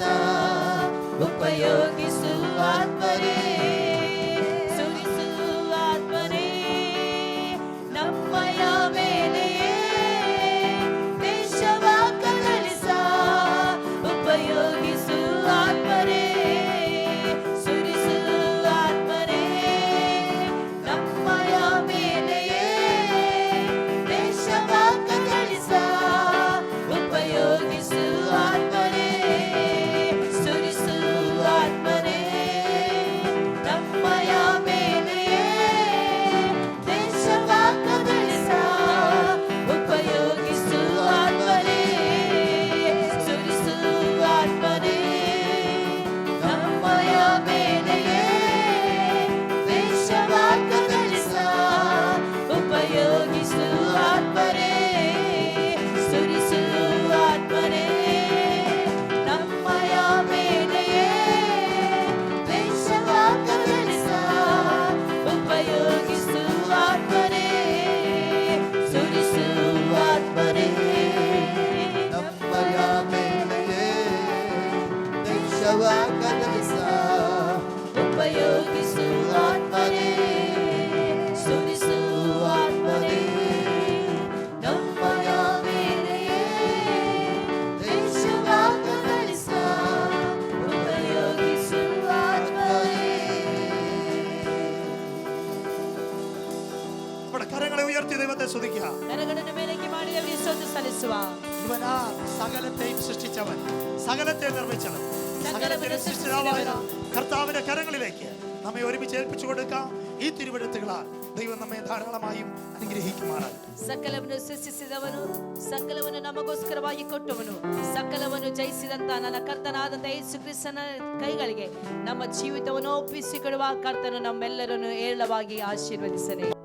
ಉಪಯೋಗಿಸು ಆತ್ಮನೇ. ಸುರಿಸು ಆತ್ಮನೇ ನಮ್ಮಯ ಮೇಲೆಯೇ ದೇಶವ ಕದಲಿಸ ಉಪಯೋಗಿಸು ಆತ್ಮನೇ. ಸುರಿಸು ಆತ್ಮನೇ ನಮ್ಮಯ ಮೇಲೆಯೇ ದೇಶವ ಕದಲಿಸ ಉಪಯೋಗಿಸು ಆತ್ಮನೇ. ಸುರಿಸು ಆತ್ಮನೇ ನಮ್ಮಯ ಮೇಲೆಯೇ ದೇಶವ ಕದಲಿಸ ಉಪಯೋಗಿಸು ಆತ್ಮನೇ. ಸುರಿಸು ಆತ್ಮನೇ ನಮ್ಮಯ ಮೇಲೆಯೇ ದೇಶವ ಕದಲಿಸ ಉಪಯೋಗಿಸು ಆತ್ಮನೇ. ಸುರಿಸು ಆತ್ಮನೇ ನಮ್ಮಯ ಮೇಲೆಯೇ ದೇಶವ ಕದಲಿಸ ಉಪಯೋಗಿಸು ಆತ್ಮನೇ. ಸುರಿಸು ಆತ್ಮನೇ ನಮ್ಮಯ ಮೇಲೆಯೇ ದೇಶವ ಕದಲಿಸ ಉಪಯೋಗಿಸು ಆತ್ಮನೇ. ಸುರಿಸು ಆತ್ಮನೇ ನಮ್ಮಯ ಮೇಲೆಯೇ ದೇಶವ ಕದಲಿಸ ಉಪಯೋಗಿಸು ಆತ್ಮನೇ. നമ്മുടെ കരങ്ങളെ ഉയർത്തി ദൈവത്തെ സ്തുതിക്കുക. ಕರಗಳನ್ನು ಮೇಲಕ್ಕೆ ಮಾಡಿ ಅವರಿಗೆ ಸ್ತೋತ್ರ ಸಲ್ಲಿಸುವ. ഇവനാ സകലത്തെയും സൃഷ്ടിച്ചവൻ, സകലത്തെ നിർമ്മിച്ചവൻ, സകലത്തെ സൃഷ്ടിതാവായ കർത്താവിന്റെ കരങ്ങളിലേക്ക് നമ്മെ ഒരുമിച്ച് ഏൽപ്പിച്ചു കൊടുക്കാം. ഈ തിരുവെഴുത്തുകളാൽ ദൈവം നമ്മെ ധാരാളമായും അനുഗ്രഹിക്കുമാറാകട്ടെ. ಸಕಲವನ್ನು ಸೃಷ್ಟಿಸಿದವನು, ಸಕಲವನ್ನು ನಮಗೋಸ್ಕರವಾಗಿ ಕೊಟ್ಟವನು, ಸಕಲವನ್ನು ಜಯಿಸಿದಂತ ನನ್ನ ಕರ್ತನಾದಂತ ಯೇಸು ಕ್ರಿಸ್ತನ ಕೈಗಳಿಗೆ ನಮ್ಮ ಜೀವಿತವನ್ನು ಒಪ್ಪಿಸಿಕೊಡುವ ಕರ್ತನು ನಮ್ಮೆಲ್ಲರನ್ನು ಏರಳವಾಗಿ ಆಶೀರ್ವದಿಸಲಿ.